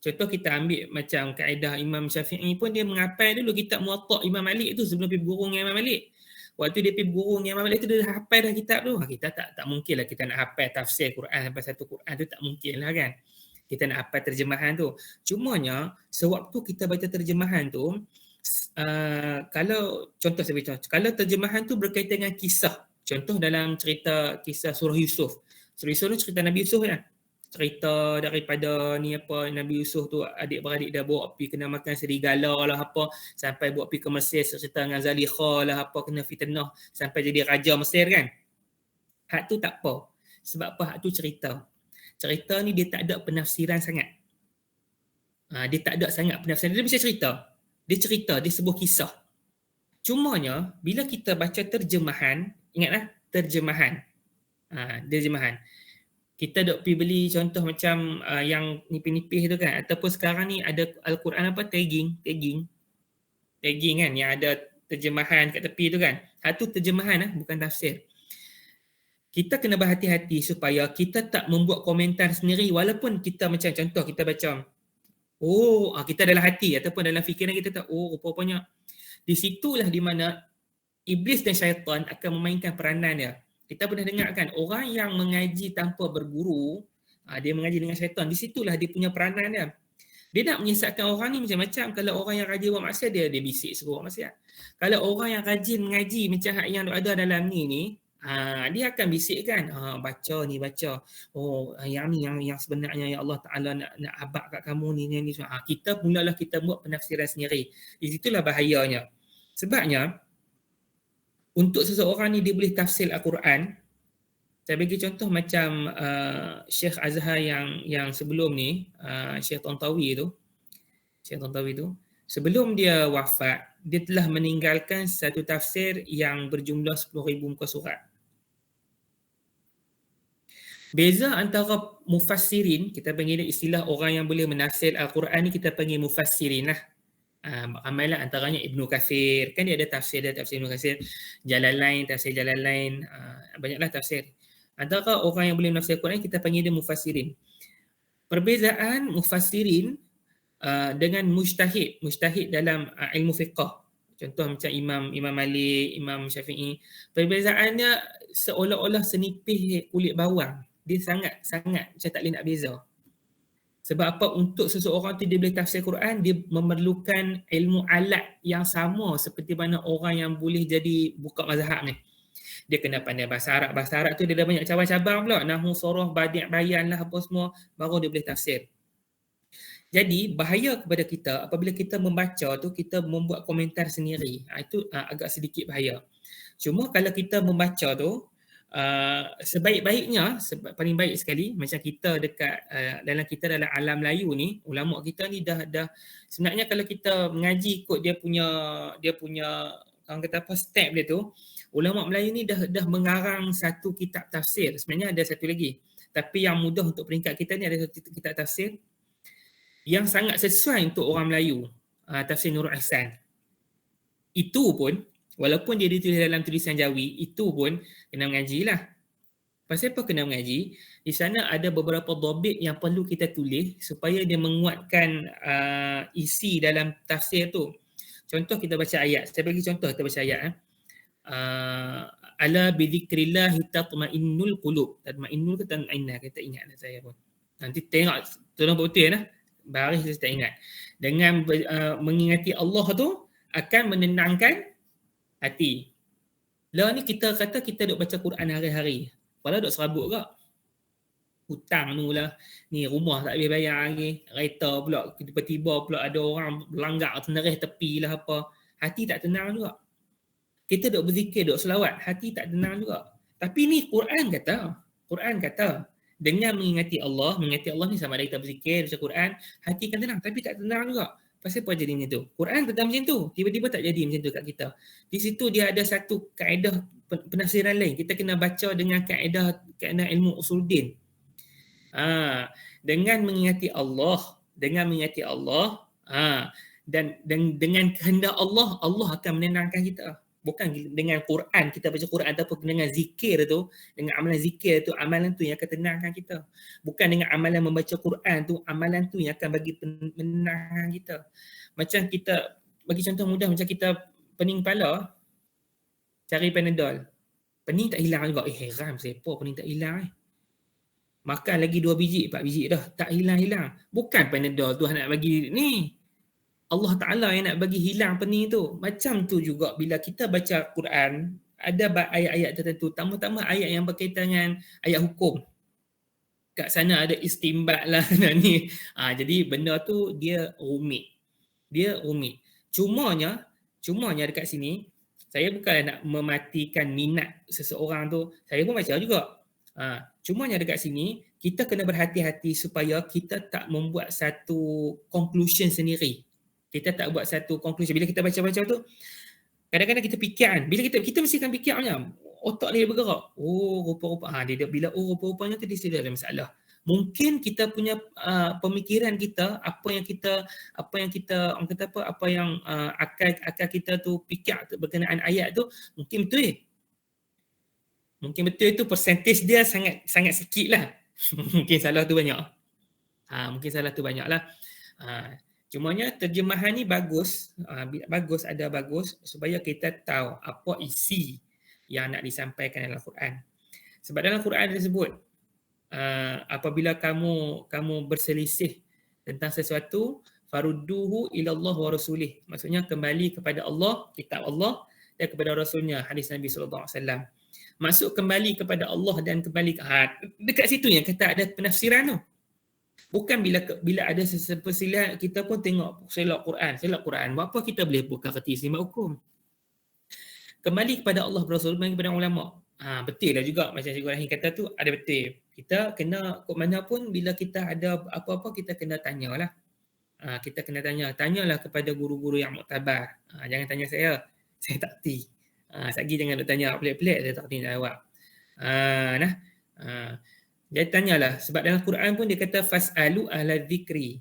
Contoh kita ambil macam kaedah Imam Syafi'i pun, dia menghafal dulu kitab Muwatta' Imam Malik tu sebelum pergi berguru dengan Imam Malik. Waktu dia pergi berguru dengan Imam Malik tu, dia dah hafal dah kitab tu. Kita tak mungkin lah kita nak hafal tafsir Quran sampai satu Quran tu, tak mungkin lah kan. Kita nak hafal terjemahan tu. Cumanya sewaktu kita baca terjemahan tu, kalau contoh saya beritahu, kalau terjemahan tu berkaitan dengan kisah, contoh dalam cerita kisah surah Yusuf. Surah Yusuf tu cerita Nabi Yusuf kan. Cerita daripada Nabi Yusuf tu adik-beradik dah bawa pergi kena makan serigala lah apa, sampai bawa pergi ke Mesir cerita dengan Zalikha lah apa, kena fitnah sampai jadi raja Mesir kan. Hak tu tak apa. Sebab apa? Hak tu cerita. Cerita ni dia tak ada penafsiran sangat. Dia tak ada sangat penafsiran. Dia macam cerita. Dia cerita, dia sebuah kisah. Cumanya bila kita baca terjemahan, ingatlah terjemahan. Terjemahan. Kita dok pergi beli contoh macam yang nipis-nipis tu kan, ataupun sekarang ni ada Al-Quran tagging kan, yang ada terjemahan kat tepi tu kan. Satu terjemahan bukan tafsir. Kita kena berhati-hati supaya kita tak membuat komentar sendiri, walaupun kita macam contoh kita baca kita dalam hati ataupun dalam fikiran kita tahu rupanya di situlah di mana iblis dan syaitan akan memainkan peranan dia. Kita pernah dengar kan, orang yang mengaji tanpa berguru, dia mengaji dengan syaitan, di situlah dia punya peranan dia. Dia nak menyesatkan orang ni macam-macam. Kalau orang yang rajin buat maksiat, dia bisik suruh buat maksiat. Kalau orang yang rajin mengaji macam yang ada dalam ni, dia akan bisikkan, baca ni, baca. Oh, yang ni yang sebenarnya ya Allah Ta'ala nak abad kat kamu ni. Kita mulalah kita buat penafsiran sendiri. Di situlah bahayanya. Sebabnya, untuk seseorang ni dia boleh tafsir Al-Quran. Saya bagi contoh macam Syekh Azhar yang sebelum ni, Syekh Tantawi tu, sebelum dia wafat, dia telah meninggalkan satu tafsir yang berjumlah 10,000 muka surat. Beza antara mufassirin, kita panggil istilah orang yang boleh menafsir Al-Quran ni, kita panggil mufassirin lah. Amalan antaranya Ibnu Katsir, kan dia ada tafsir Ibnu Katsir, Jalalain, tafsir Jalalain, banyaklah tafsir. Antara orang yang boleh menafsir Al-Quran kita panggil dia mufassirin. Perbezaan mufassirin dengan mujtahid dalam ilmu fiqh. Contoh macam Imam Malik, Imam Syafi'i, perbezaannya seolah-olah senipih kulit bawang. Dia sangat macam tak boleh nak beza. Sebab apa? Untuk seseorang tu dia boleh tafsir Quran, dia memerlukan ilmu alat yang sama seperti mana orang yang boleh jadi buka mazhab ni. Dia kena pandai bahasa Arab. Bahasa Arab tu dia ada banyak cabang-cabang pula. Nahwu, soroh, badi', bayan lah apa semua. Baru dia boleh tafsir. Jadi bahaya kepada kita apabila kita membaca tu kita membuat komentar sendiri. Itu agak sedikit bahaya. Cuma kalau kita membaca tu, sebaik-baiknya, paling baik sekali macam kita dekat dalam alam Melayu ni, ulama kita ni dah sebenarnya kalau kita mengaji ikut dia punya orang kata apa step dia tu, ulama Melayu ni dah mengarang satu kitab tafsir. Sebenarnya ada satu lagi, tapi yang mudah untuk peringkat kita ni ada satu kitab tafsir yang sangat sesuai untuk orang Melayu, tafsir Nurul Ihsan. Itu pun walaupun dia ditulis dalam tulisan Jawi, itu pun kena mengaji lah. Pasal apa kena mengaji? Di sana ada beberapa dhabit yang perlu kita tulis supaya dia menguatkan isi dalam tafsir tu. Contoh kita baca ayat. Saya bagi contoh kita baca ayat. Ala bidzikrillah tatma'innul qulub. Tatma'innul ke tatma'innah? Kita ingat saya pun. Nanti tengok tolong betul lah. Baris saya tak ingat. Dengan mengingati Allah tu akan menenangkan hati. Lah ni kita kata kita duk baca Quran hari-hari. Padahal duk serabut ke? Hutang tu lah. Ni rumah tak habis bayar lagi. Kereta pula. Tiba-tiba pula ada orang berlanggar tenerih tepi lah apa. Hati tak tenang juga. Kita duk berzikir, duk selawat. Hati tak tenang juga. Tapi ni Quran kata. Dengan mengingati Allah ni sama ada kita berzikir, baca Quran, hati kan tenang. Tapi tak tenang juga. Pasal apa jadi macam tu? Quran kata macam tu. Tiba-tiba tak jadi macam tu kat kita. Di situ dia ada satu kaedah penafsiran lain. Kita kena baca dengan kaedah ilmu usuluddin. Dengan mengingati Allah, dan dengan kehendak Allah akan menenangkan kita. Bukan dengan Quran, kita baca Quran ataupun dengan zikir tu, dengan amalan zikir tu, amalan tu yang akan tenangkan kita. Bukan dengan amalan membaca Quran tu, amalan tu yang akan bagi menenangkan kita. Macam kita, bagi contoh mudah, macam kita pening kepala, cari Panadol. Pening tak hilang juga. Heran siapa pening tak hilang Makan lagi 2 biji, 4 biji dah, tak hilang-hilang. Bukan Panadol tu nak bagi ni. Allah Ta'ala yang nak bagi hilang pening tu. Macam tu juga bila kita baca Quran, ada ayat-ayat tertentu, tambah-tambah ayat yang berkaitan dengan ayat hukum. Kat sana ada istimbat lah ni. Jadi benda tu dia rumit. Cumanya dekat sini, saya bukanlah nak mematikan minat seseorang tu. Saya pun baca juga. Cumanya dekat sini, kita kena berhati-hati supaya kita tak membuat satu conclusion sendiri. Kita tak buat satu conclusion. Bila kita baca-baca tu, kadang-kadang kita fikir kan. Bila kita mesti akan fikir macam, otak dia bergerak. Rupa-rupa. Bila rupa-rupanya tu dia sudah ada masalah. Mungkin kita punya pemikiran kita, apa yang akal kita tu fikir berkenaan ayat tu, mungkin betul. Mungkin betul itu persentage dia sangat sikit lah. Mungkin salah tu banyak. Mungkin salah tu banyak lah. Cumanya terjemahan ni bagus, bagus supaya kita tahu apa isi yang nak disampaikan dalam Quran. Sebab dalam Quran tersebut, apabila kamu berselisih tentang sesuatu, farudduhu ilallah wa rasulih. Maksudnya kembali kepada Allah, kitab Allah, dan kepada Rasulnya, hadis Nabi SAW. Masuk kembali kepada Allah dan kembali dekat situ yang kata ada penafsiran tu. Bukan bila ada perselisihan kita pun tengok selak Quran. Buat apa kita boleh buka kerti selimut hukum? Kembali kepada Allah Rasul, kembali kepada ulama. Betul lah juga macam Cikgu Rahim kata tu, ada betul. Kita kena kok mana pun bila kita ada apa-apa kita kena tanyalah. Kita kena tanyalah kepada guru-guru yang muktabar. Jangan tanya saya tak reti. Sagi jangan nak tanya pelik-pelik, saya tak reti nak jawab. Dia tanyalah, sebab dalam Quran pun dia kata fas'alu ahla dzikri.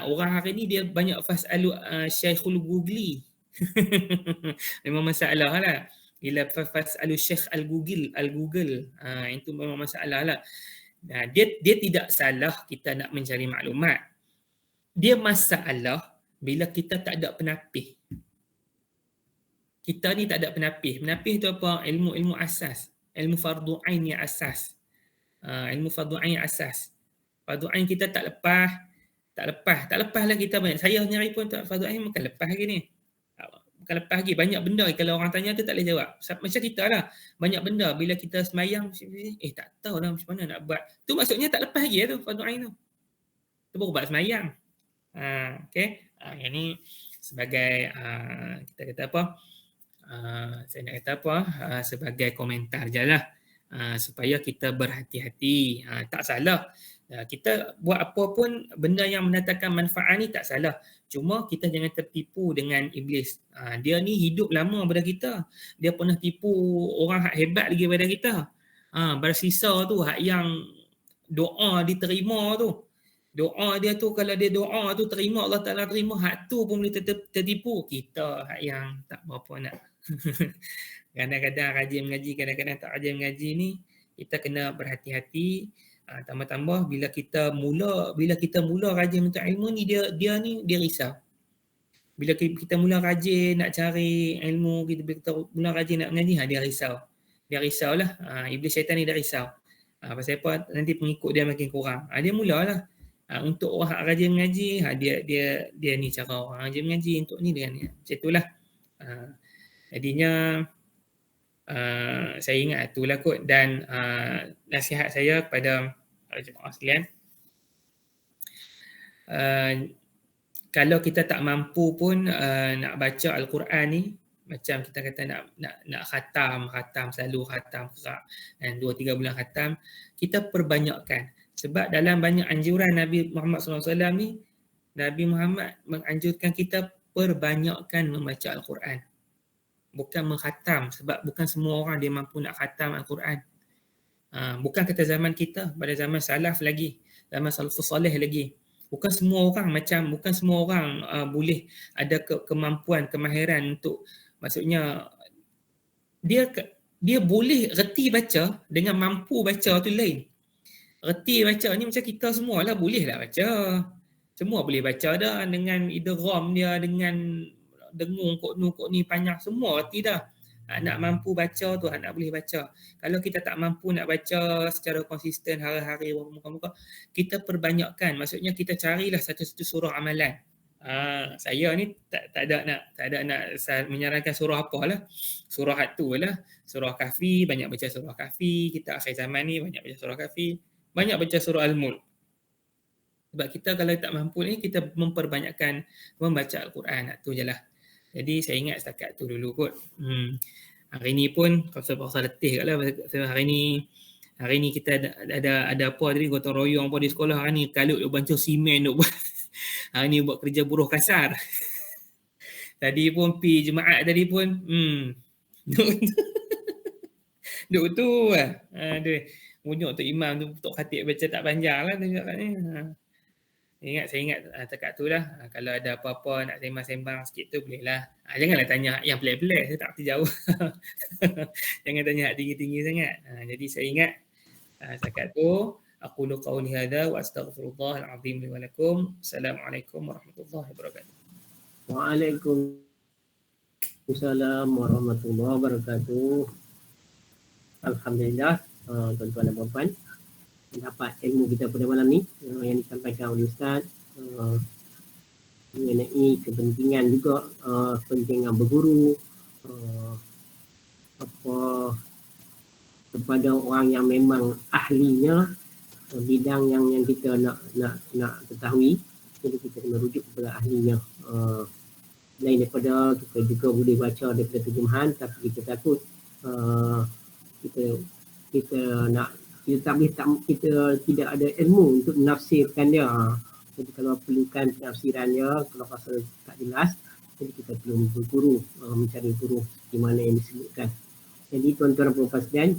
Orang hari ni dia banyak fas'alu Syekhul Googli. Memang masalah lah. Bila fas'alu Syekh Al-Google. Itu memang masalah lah. Dia tidak salah kita nak mencari maklumat. Dia masalah bila kita tak ada penapih. Kita ni tak ada penapih. Penapih tu apa? Ilmu asas. Ilmu fardu ain yang asas. Ilmu fardu ain asas. Fardu ain kita tak lepas lah kita banyak. Saya nyari pun tak fardu ain bukan lepas lagi ni. Bukan lepas lagi. Banyak benda kalau orang tanya tu tak boleh jawab. Macam kita lah. Banyak benda bila kita semayang tak tahu lah macam mana nak buat. Tu maksudnya tak lepas lagi tu fardu ain tu. Tu baru buat semayang. Okay. Yang ni sebagai kita kata apa? Saya nak kata apa? Sebagai komentar je lah. Supaya kita berhati-hati. Tak salah. Kita buat apa pun benda yang mendatangkan manfaat ni tak salah. Cuma kita jangan tertipu dengan iblis. Dia ni hidup lama daripada kita. Dia pernah tipu orang hak hebat lagi daripada kita. Bersisa tu hak yang doa diterima tu. Doa dia tu kalau dia doa tu terima, Allah Ta'ala terima, hak tu pun boleh tertipu. Kita hak yang tak berapa nak. Kadang-kadang rajin mengaji, kadang-kadang tak rajin mengaji ni, kita kena berhati-hati. Tambah-tambah bila kita mula rajin untuk ilmu ni, dia risau. Bila kita mula rajin nak cari ilmu, kita mula rajin nak mengaji, dia risau. Dia risaulah. Iblis syaitan ni dah risau. Pasal apa? Nanti pengikut dia makin kurang. Dia mulalah. Untuk orang rajin mengaji, dia ni cara orang rajin mengaji, untuk ni dengan ni. Macam itulah. Jadinya saya ingat itulah kot. Dan nasihat saya kepada jemaah sekalian, kalau kita tak mampu pun nak baca Al-Quran ni, macam kita kata nak khatam selalu khatam kerak, dan 2-3 bulan khatam, kita perbanyakkan. Sebab dalam banyak anjuran Nabi Muhammad SAW ni, Nabi Muhammad menganjurkan kita perbanyakkan membaca Al-Quran. Bukan mengkhatam, sebab bukan semua orang dia mampu nak khatam Al-Quran. Bukan kata zaman kita, pada zaman salaf lagi, zaman salafus soleh lagi. Bukan semua orang boleh ada kemampuan, kemahiran untuk, maksudnya dia boleh reti baca dengan mampu baca tu lain. Reti baca ni macam kita semua lah boleh lah baca. Semua boleh baca dah dengan idgham dia, dengan dengung kok ni panjang, semua reti dah. Nak mampu baca tu, nak boleh baca. Kalau kita tak mampu nak baca secara konsisten hari-hari, muka-muka, kita perbanyakkan. Maksudnya kita carilah satu-satu surah amalan. Saya ni tak ada nak menyarankan surah apalah. Surah tu lah. Surah Kahfi, banyak baca surah Kahfi. Kita akhir zaman ni banyak baca surah Kahfi. Banyak baca surah Al-Mulk. Sebab kita kalau tak mampu ni, kita memperbanyakkan membaca Al-Quran. Tu je lah. Jadi saya ingat setakat tu dulu kot. Hari ni pun pasal letih kat lah. Hari ni kita ada apa tadi, gotong royong apa di sekolah. Hari ni kalut bancung simen duk buat. Hari ni buat kerja buruh kasar. Tadi pun pergi jemaat tadi pun. Duk tu lah. Aduh. Munyuk tu imam tu tok khatib baca tak panjang lah tunjuk kat ni. Saya ingat dekat tu lah. Kalau ada apa-apa nak sembang-sembang sikit tu boleh lah. Janganlah tanya yang pelik-pelik, saya tak kerti jauh. Jangan tanya hak tinggi-tinggi sangat. Jadi saya ingat setakat tu. Aqulu qawli hadza wa astaghfirullahal azim li wa lakum. Assalamualaikum warahmatullahi wabarakatuh. Waalaikumsalam warahmatullahi wabarakatuh. Alhamdulillah, tuan-tuan dan puan-puan, dapat ilmu kita pada malam ni yang disampaikan oleh Ustaz mengenai kepentingan juga, kepentingan berguru, kepada orang yang memang ahlinya bidang yang kita nak ketahui. Jadi kita kena rujuk kepada ahlinya. Lain daripada kita juga boleh baca daripada terjemahan, tapi kita takut kita tidak ada ilmu untuk menafsirkan dia. Jadi kalau perlukan penafsiran dia, kalau rasa tak jelas, jadi kita perlu berguru, mencari guru di mana yang disebutkan. Jadi tuan-tuan dan puan-puan sekalian,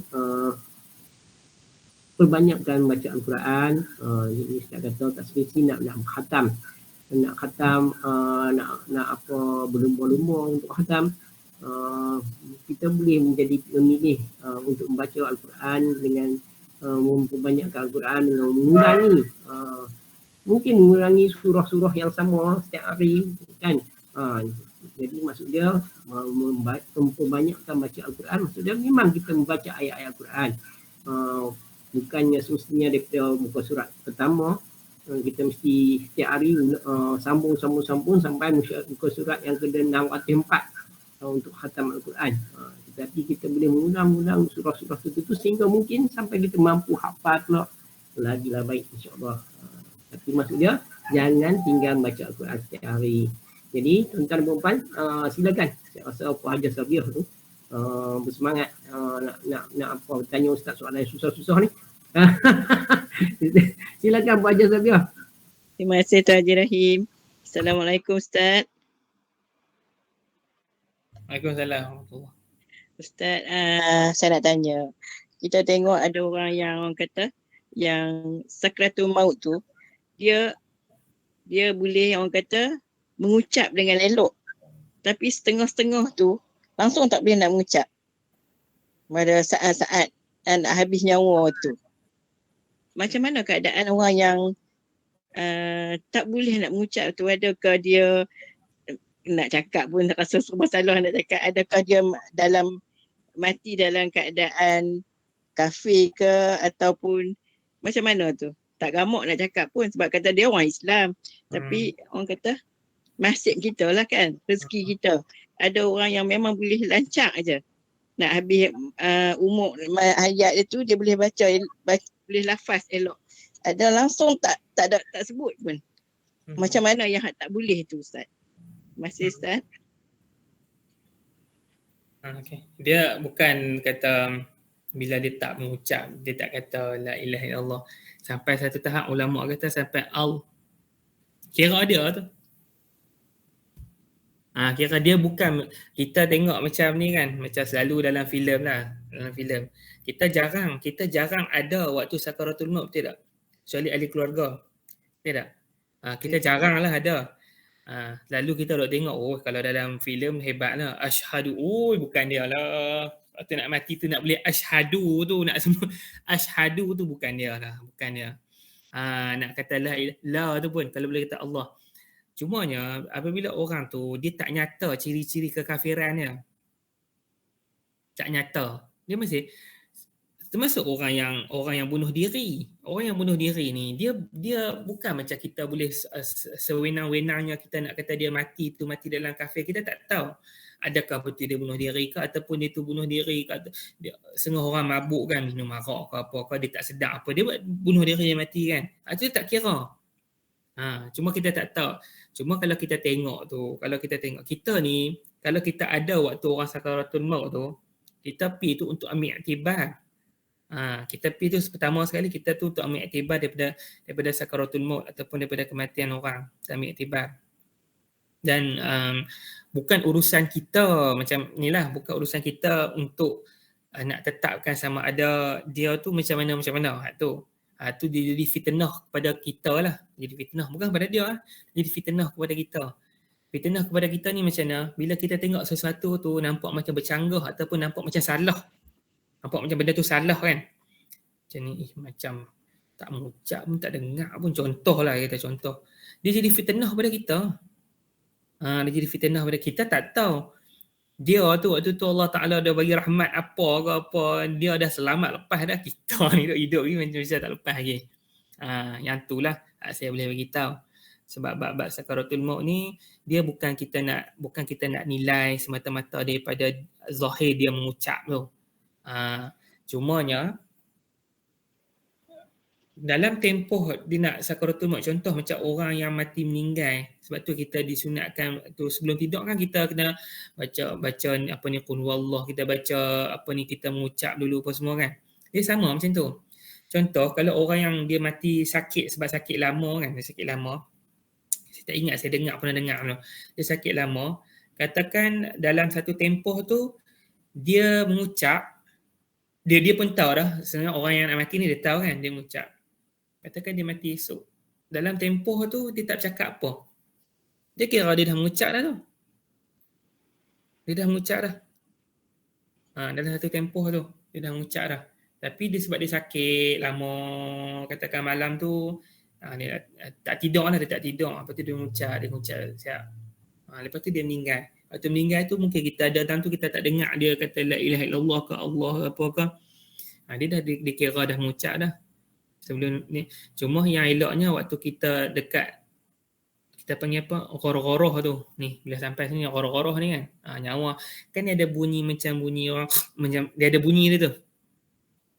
perbanyakkan baca Al-Quran. Ini Ustaz kata tak spesifik nak khatam, nak apa berlumba-lumba untuk khatam. Kita boleh menjadi memilih untuk membaca Al-Quran dengan memperbanyakkan Al-Quran dengan mengulangi, mungkin mengulangi surah-surah yang sama setiap hari kan. Jadi maksud dia memperbanyakkan baca Al-Quran, maksud dia memang kita membaca ayat-ayat Al-Quran, bukannya semestinya daripada muka surat pertama kita mesti setiap hari sambung sampai muka surat yang ke-604 untuk khatam Al-Quran. Tetapi kita boleh mengulang-ulang surah-surah tertentu sehingga mungkin sampai kita mampu hafal pula, lagilah baik insya-Allah. Tapi maksud dia jangan tinggal baca Al-Quran setiap hari. Jadi tuan-tuan dan puan-puan, silakan. Saya rasa Puan Hajar Sabiah tu bersemangat nak apa tanya Ustaz soalan yang susah-susah ni. Silakan Puan Hajar Sabiah. Terima kasih Tuan Haji Rahim. Assalamualaikum Ustaz. Waalaikumsalam. Ustaz, saya nak tanya. Kita tengok ada orang yang orang kata yang sakratul maut tu, dia boleh orang kata mengucap dengan elok. Tapi setengah-setengah tu langsung tak boleh nak mengucap. Pada saat-saat nak habis nyawa tu. Macam mana keadaan orang yang tak boleh nak mengucap tu? Adakah dia nak cakap pun tak rasa masalah nak cakap? Adakah dia mati dalam keadaan kafir ke ataupun macam mana tu? Tak gamak nak cakap pun sebab kata dia orang Islam. Tapi orang kata nasib kita lah kan, rezeki kita. Ada orang yang memang boleh lancar aja. Nak habis umur hayat dia tu dia boleh baca boleh lafaz elok. Ada langsung tak sebut pun. Macam mana yang tak boleh tu Ustaz? Masih Ustaz? Okay. Dia bukan kata bila dia tak mengucap, dia tak kata la ilaha illallah. Sampai satu tahap ulama kata sampai kira dia tu. Kira dia bukan, kita tengok macam ni kan, macam selalu dalam filem lah, dalam filem. Kita jarang ada waktu sakaratul maut, betul tak? Kecuali ahli keluarga. Betul tak? Kita jarang lah ada. Lalu kita dok tengok, kalau dalam filem hebat lah. Asyhadu, bukan dia lah. Waktu nak mati tu nak boleh asyhadu tu, nak semua. Asyhadu tu bukan dia lah, bukan dia. Nak kata la tu pun, kalau boleh kata Allah. Cumanya apabila orang tu dia tak nyata ciri-ciri kekafirannya, tak nyata, dia masih termasuk orang yang bunuh diri. Orang yang bunuh diri ni dia bukan macam kita boleh sewenang-wenangnya kita nak kata dia mati dalam kafir. Kita tak tahu adakah betul dia bunuh diri ke ataupun dia tu bunuh diri ke, dia setengah orang mabuk kan, minum arak ke apa ke, dia tak sedar apa, dia bunuh diri dia mati kan. Itu tak kira. Cuma kita tak tahu. Cuma kalau kita tengok kita ni, kalau kita ada waktu orang sakaratul maut tu, kita pergi tu untuk ambil iktibar. Kita pergi tu pertama sekali kita tu untuk ambil iktibar daripada sakaratul maut ataupun daripada kematian orang. Kita ambil iktibar. Dan bukan urusan kita macam inilah, bukan urusan kita untuk nak tetapkan sama ada dia tu macam mana tu dia jadi fitnah kepada kita lah. Jadi fitnah bukan kepada dia, jadi fitnah kepada kita. Fitnah kepada kita ni macam mana? Bila kita tengok sesuatu tu nampak macam bercanggah ataupun nampak macam salah. Nampak macam benda tu salah kan. Macam ni macam tak mengucap pun, tak dengar pun, contoh lah kita contoh. Dia jadi fitnah pada kita. Dia jadi fitnah pada kita, tak tahu. Dia tu waktu tu Allah Ta'ala dah bagi rahmat apa ke apa, dia dah selamat lepas dah. Kita ni hidup ni macam tak lepas lagi. Yang tu lah saya boleh bagi tahu. Sebab bab sakaratul maut ni dia bukan kita nak nilai semata-mata daripada zahir dia mengucap tu. Cumanya dalam tempoh dia nak sakaratul maut, contoh macam orang yang mati meninggal, sebab tu kita disunatkan tu sebelum tidur kan kita kena baca apa ni qul huwallah, kita baca apa ni, kita mengucap dulu apa semua kan. Dia sama macam tu. Contoh kalau orang yang dia mati sakit sebab sakit lama kan, dia sakit lama. Saya tak ingat, saya pernah dengar tu. Dia sakit lama, katakan dalam satu tempoh tu dia mengucap, dia pun tahu dah sebenarnya orang yang nak mati ni dia tahu kan, dia mengucap. Katakan dia mati esok. Dalam tempoh tu dia tak cakap apa. Dia kira dia dah mengucap dah tu. Dia dah mengucap dah. Dalam satu tempoh tu dia dah mengucap dah. Tapi dia sebab dia sakit lama, katakan malam tu dia tak tidur lah, dia tak tidur. Lepas tu dia mengucap siap. Lepas tu dia meninggal. Lepas tu meninggal tu mungkin kita ada dalam tu kita tak dengar dia kata la ilaha illallah ke Allah ke apa ke. Dia dah dikira dah mengucap dah. Sebelum ni, cuma yang eloknya waktu kita dekat, kita panggil apa, goroh-goroh tu ni, bila sampai sini goroh-goroh ni kan, nyawa kan dia ada bunyi macam bunyi orang macam dia ada bunyi dia tu,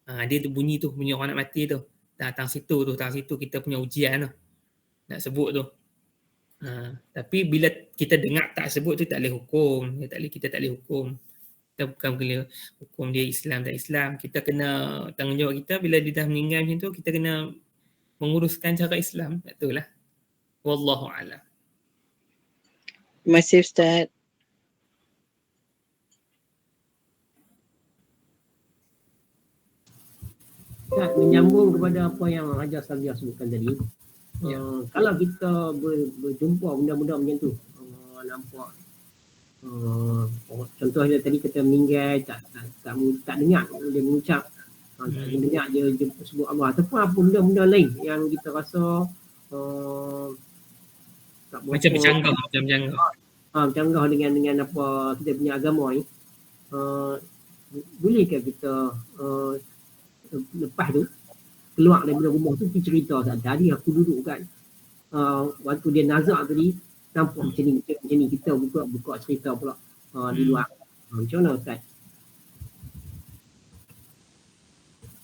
dia tu bunyi orang nak mati tu, tang situ kita punya ujian tu nak sebut tu. Tapi bila kita dengar tak sebut tu tak boleh hukum, kita tak boleh hukum. Kita bukan boleh hukum dia Islam tak Islam. Kita kena tanggungjawab kita bila dia dah meninggal macam tu, kita kena menguruskan cara Islam. Itulah. Wallahu a'lam. Terima kasih Ustaz. Menyambung kepada apa yang Hajar Sazia sebutkan tadi. Kalau kita berjumpa benda-benda macam tu, nampak contohnya tadi kita meninggal tak dengar dia mengucap, tak dengar dia sebut Allah, ataupun apa benda-benda lain yang kita rasa tak macam bercanggah bercanggah dengan apa kita punya agama ni, bolehkah kita lepas tu keluar daripada rumah tu pergi cerita tadi aku duduk kan waktu dia nazak tadi nampak macam ni kita buka cerita pula di luar. Macam mana Ustaz?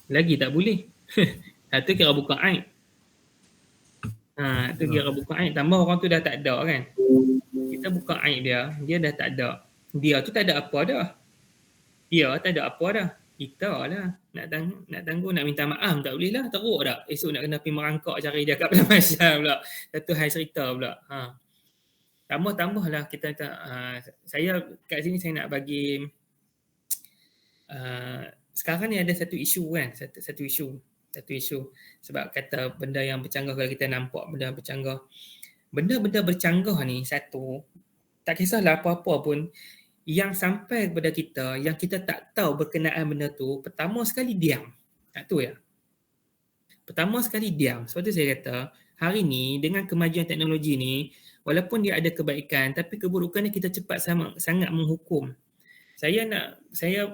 Lagi tak boleh. Itu kira buka aib. Itu kira buka aib. Tambah orang tu dah tak ada kan. Kita buka aib dia dah tak ada. Dia tu tak ada apa dah. Dia tak ada apa dah. Kita lah nak tangguh, nak minta maaf tak boleh lah, teruk dah. Esok nak kena pergi merangkak cari dia kat Padang Mahsyar pula. Satu hal cerita pula. Tambah lah kita saya kat sini saya nak bagi sekarang ni ada satu isu kan, satu isu sebab kata benda yang bercanggah, kalau kita nampak benda bercanggah ni, satu tak kisahlah apa-apa pun yang sampai kepada kita yang kita tak tahu berkenaan benda tu, pertama sekali diam. Tu ya. Pertama sekali diam. Sebab tu saya kata hari ni dengan kemajuan teknologi ni, walaupun dia ada kebaikan, tapi keburukannya kita cepat sangat menghukum. Saya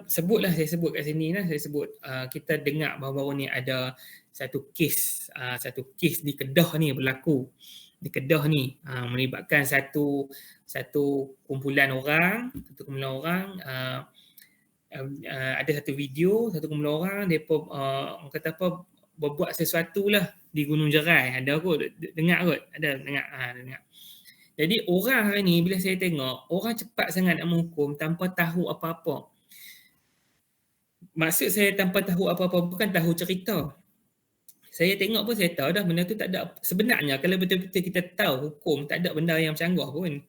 sebut kat sini lah, kita dengar bahawa ni ada satu kes di Kedah ni berlaku. Di Kedah ni melibatkan satu kumpulan orang, ada satu video, satu kumpulan orang, mereka orang kata apa, berbuat sesuatu lah di Gunung Jerai. Ada kot dengar kot, dengar. Jadi orang hari ni bila saya tengok, orang cepat sangat nak menghukum tanpa tahu apa-apa. Maksud saya tanpa tahu apa-apa bukan tahu cerita. Saya tengok pun saya tahu dah benda tu tak ada. Sebenarnya kalau betul-betul kita tahu hukum, tak ada benda yang bercanggah pun.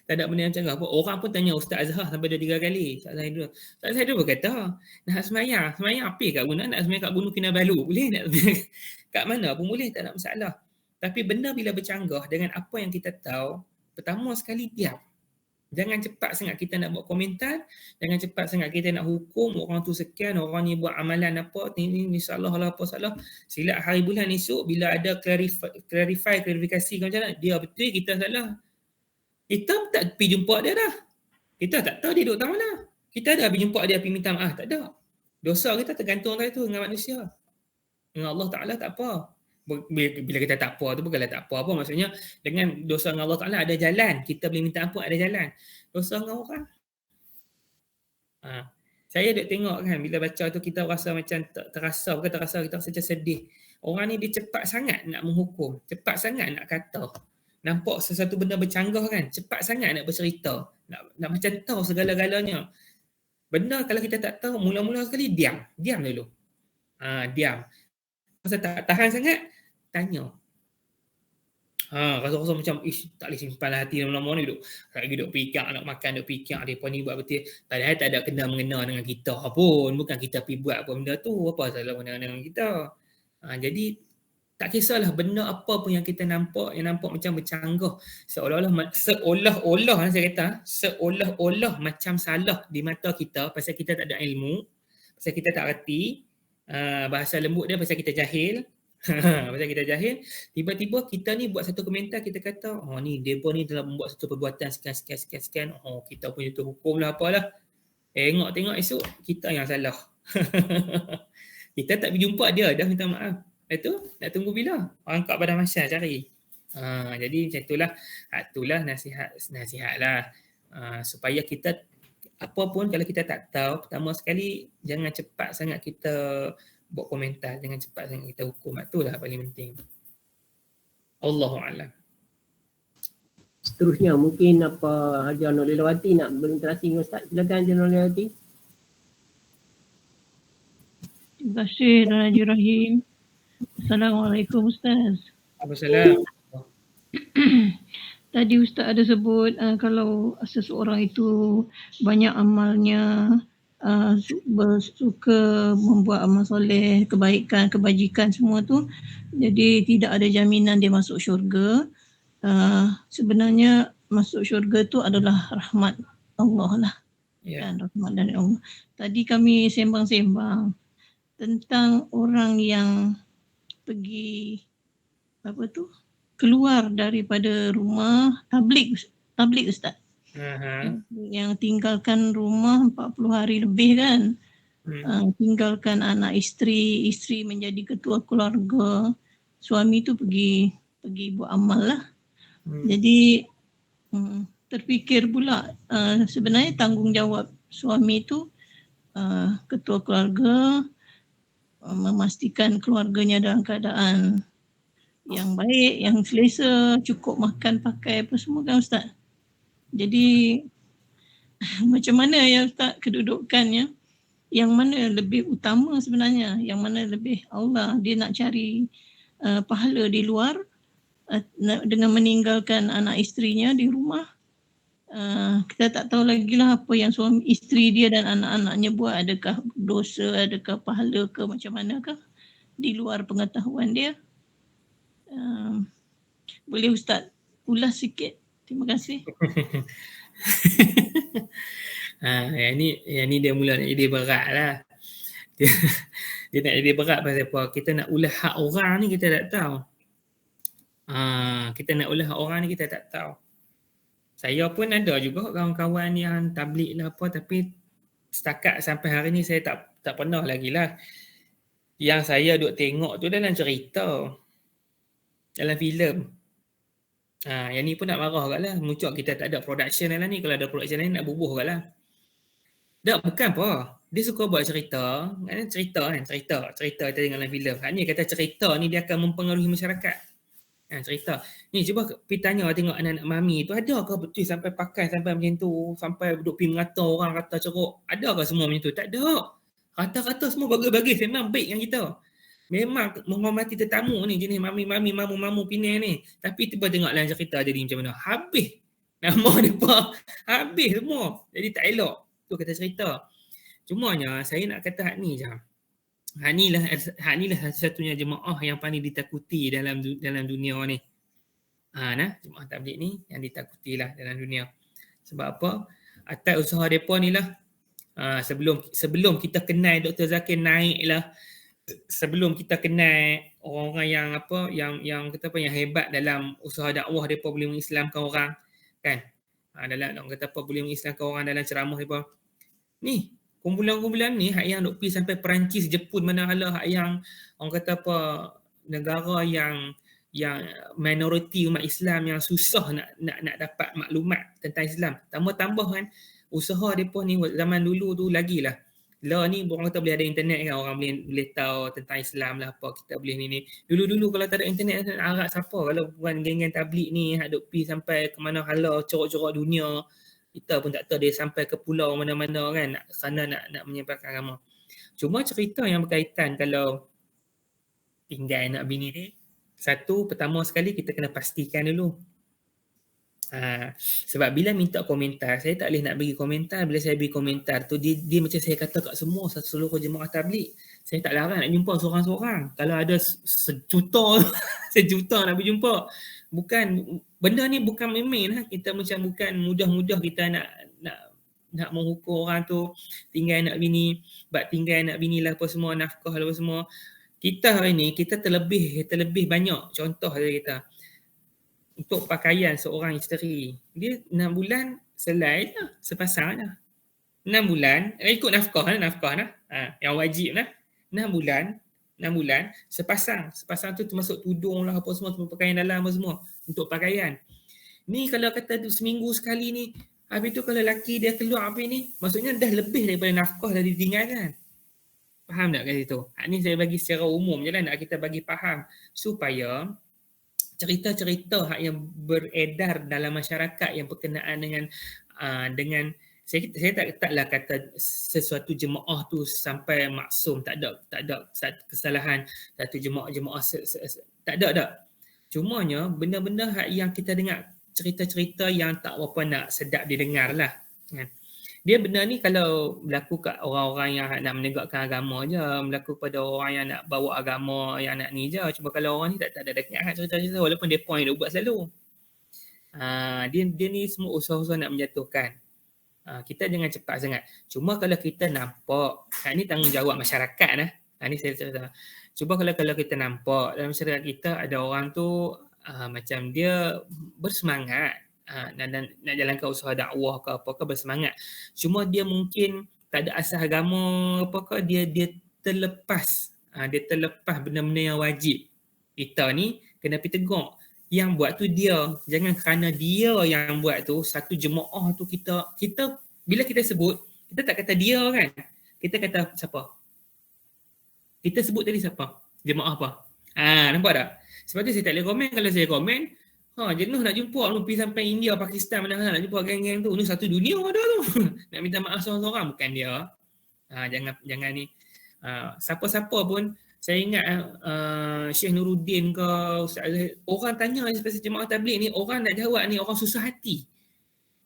Tak ada benda yang bercanggah pun. Orang pun tanya Ustaz Azhar sampai 2-3 kali. Ustaz Zahid pun kata, nak semayang apa kat gunung? Nak semayang kat Gunung Kinabalu boleh? Nak kat mana pun boleh, tak ada masalah. Tapi benda bila bercanggah dengan apa yang kita tahu, pertama sekali diam. Jangan cepat sangat kita nak buat komentar, jangan cepat sangat kita nak hukum orang tu sekian, orang ni buat amalan apa, ni salah lah apa salah. Silap hari bulan esok bila ada klarifikasi macam mana, dia betul, kita salah. Kita tak pergi jumpa dia dah. Kita tak tahu dia duduk tak mana. Kita dah pergi jumpa dia, pergi minta maaf, tak ada. Dosa kita tergantung dari tu dengan manusia. Dengan Allah Ta'ala tak apa. Bila kita tak apa tu bukanlah tak apa. Maksudnya dengan dosa dengan Allah Ta'ala ada jalan. Kita boleh minta ampun, ada jalan. Dosa dengan orang. Saya duk tengok kan, bila baca tu kita rasa macam terasa, bukan terasa, kita rasa macam sedih. Orang ni dia cepat sangat nak menghukum. Cepat sangat nak kata. Nampak sesuatu benda bercanggah kan, cepat sangat nak bercerita. Nak macam tahu segala-galanya. Benda kalau kita tak tahu, mula-mula sekali diam. Diam dulu. Diam. Masa tak tahan sangat, tanya. Rasa-rasa macam, tak boleh simpan hati lama-lama ni duduk fikir, nak makan, duduk fikir, mereka ni buat betul. Padahal tak ada kena-mengena dengan kita pun. Bukan kita pergi buat apa benda tu. Apa salah dengan kita. Jadi, tak kisahlah benda apa pun yang kita nampak, yang nampak macam bercanggah. Seolah-olah saya kata, seolah-olah macam salah di mata kita pasal kita tak ada ilmu, pasal kita tak reti. Bahasa lembut dia pasal kita jahil. Pasal kita jahil, tiba-tiba kita ni buat satu komentar, kita kata ni depa ni telah membuat satu perbuatan sekian, kita punya tu hukum lah apalah. Tengok esok kita yang salah. Kita tak pergi jumpa dia, dah minta maaf. Itu nak tunggu bila angkat pada masa cari. Jadi macam itulah nasihat lah. Supaya kita apa pun kalau kita tak tahu, pertama sekali jangan cepat sangat kita buat komentar, jangan cepat sangat kita hukum. Itulah paling penting. Allahu a'lam. Seterusnya mungkin Haji Nurlilawati nak berinteraksi dengan Ustaz. Silakan Haji Nurlilawati. Terima kasih Tuan Haji Rahim. Assalamualaikum Ustaz. Assalamualaikum. Tadi Ustaz ada sebut kalau seseorang itu banyak amalnya, suka membuat amal soleh, kebaikan, kebajikan semua tu, jadi tidak ada jaminan dia masuk syurga. Sebenarnya masuk syurga tu adalah rahmat Allah lah. Kan, rahmat dari Allah. Tadi kami sembang-sembang tentang orang yang pergi keluar daripada rumah tabligh Ustaz. Yang tinggalkan rumah 40 hari lebih kan. Tinggalkan anak isteri menjadi ketua keluarga, suami tu pergi buat amal lah. Jadi terfikir pula sebenarnya tanggungjawab suami tu ketua keluarga, memastikan keluarganya dalam keadaan yang baik, yang selesa, cukup makan, pakai apa semua kan Ustaz. Jadi macam mana ya Ustaz kedudukannya, yang mana lebih utama sebenarnya, yang mana lebih Allah, dia nak cari pahala di luar dengan meninggalkan anak isterinya di rumah. Kita tak tahu lagi lah apa yang suami isteri dia dan anak-anaknya buat, adakah dosa, adakah pahala ke macam manakah di luar pengetahuan dia. Boleh Ustaz ulas sikit? Terima kasih. Yang ni dia mula nak jadi berat lah. Dia nak jadi berat pasal apa? Kita nak ulah hak orang ni kita tak tahu. Kita nak ulah hak orang ni kita tak tahu. Saya pun ada juga kawan-kawan yang tabligh lah apa, tapi setakat sampai hari ni saya tak pernah lagi lah. Yang saya duk tengok tu dalam cerita, dalam filem. Yang ni pun nak marah kat lah. Muncul kita tak ada production dalam ni. Kalau ada production lain nak bubuh kat lah. Tak, bukan apa. Dia suka buat cerita. Cerita kita tengok dalam filem. Hanya kata cerita ni dia akan mempengaruhi masyarakat. Cerita. Ni cuba pergi tanya tengok anak-anak mami tu, ada ke betul sampai pakai sampai macam tu, sampai duduk pergi mengata orang, kata ceruk. Ada ke semua macam tu? Tak ada. Kata-kata semua bagus-bagus. Memang baik yang kita. Memang menghormati tetamu ni, jenis mami-mami, mamu-mamu Penang ni. Tapi tiba tengok dalam cerita jadi macam mana. Habis. Nama dia habis semua. Jadi tak elok. Tu kata cerita. Cumanya saya nak kata hak ni je. Hak ni lah satu-satunya jemaah yang paling ditakuti dalam dunia ni. Jemaah tabligh ni yang ditakuti lah dalam dunia. Sebab apa? Atas usaha mereka ni lah. Sebelum kita kenal Dr. Zakir naik lah, sebelum kita kenal orang-orang yang kata apa, yang hebat dalam usaha dakwah mereka boleh mengislamkan orang kan. Dalam orang kata apa, boleh mengislamkan orang dalam ceramah mereka. Ni kumpulan-kumpulan ni hak yang duk pergi sampai Perancis, Jepun, mana hala hak yang orang kata apa, negara yang minoriti umat Islam yang susah nak dapat maklumat tentang Islam. Tambah kan usaha depa ni zaman dulu tu lagilah. Lah ni orang kata boleh ada internet kan, orang boleh tahu tentang Islam lah apa, kita boleh ni. Dulu kalau tak ada internet nak harap siapa kalau bukan geng-geng tabligh ni hak duk pergi sampai ke mana hala corok-corok dunia. Kita pun tak tahu dia sampai ke pulau mana-mana kan kerana nak menyebarkan agama. Cuma cerita yang berkaitan kalau tinggal anak bini ni, satu, pertama sekali kita kena pastikan dulu. Sebab bila minta komentar, saya tak boleh nak bagi komentar. Bila saya bagi komentar tu, dia macam saya kata kat semua seluruh jemaah tabligh. Saya tak larang nak jumpa seorang-seorang. Kalau ada sejuta nak berjumpa. Bukan, benda ni bukan main-main lah. Kita macam bukan mudah-mudah kita nak menghukum orang tu tinggal anak bini, tinggal anak bini lah apa semua, nafkah lah apa semua. Kita hari ni, kita terlebih banyak. Contoh saja kita. Untuk pakaian seorang isteri, dia 6 bulan selai je, sepasang je. 6 bulan, ikut nafkah lah. Yang wajib lah. 6 bulan, sepasang tu termasuk tudung lah apa semua, pakaian dalam apa semua, untuk pakaian. Ni kalau kata tu seminggu sekali ni, habis tu kalau lelaki dia keluar apa ni, maksudnya dah lebih daripada nafkah dah ditinggalkan. Faham tak kat situ? Ni saya bagi secara umum je lah, nak kita bagi faham supaya cerita-cerita yang beredar dalam masyarakat yang berkenaan dengan saya taklah kata sesuatu jemaah tu sampai maksum, tak ada kesalahan satu jemaah tak ada. Cumanya benda-benda yang kita dengar cerita-cerita yang tak berapa nak sedap didengar lah kan. Dia benda ni kalau berlaku kat orang-orang yang nak menegakkan agama je, berlaku pada orang yang nak bawa agama, yang nak ni je. Cuma kalau orang ni tak ada dekat cerita-cerita, walaupun dia point dia buat selalu. Dia ni semua usaha-usaha nak menjatuhkan. Kita jangan cepat sangat. Cuma kalau kita nampak, ni tanggungjawab masyarakat lah. Ni saya cerita. Cuba kalau kita nampak dalam masyarakat kita ada orang tu macam dia bersemangat, nak jalankan usaha dakwah ke apakah, bersemangat. Cuma dia mungkin tak ada asas agama apakah, dia terlepas benda-benda yang wajib. Kita ni kena pergi tegur. Yang buat tu dia. Jangan kerana dia yang buat tu, satu jemaah tu kita bila kita sebut, kita tak kata dia kan. Kita kata siapa? Kita sebut tadi siapa? Jemaah apa? Nampak tak? Sebab tu saya tak boleh komen. Kalau saya komen, jenuh nak jumpa, pergi sampai India, Pakistan, mana nak jumpa geng-geng tu. Ni satu dunia ada tu. Nak minta maaf seorang-seorang, bukan dia. Jangan ni. Siapa-siapa pun, saya ingat Syekh Nuruddin ke, orang tanya pasal jemaah tabligh ni, orang nak jawab ni, orang susah hati.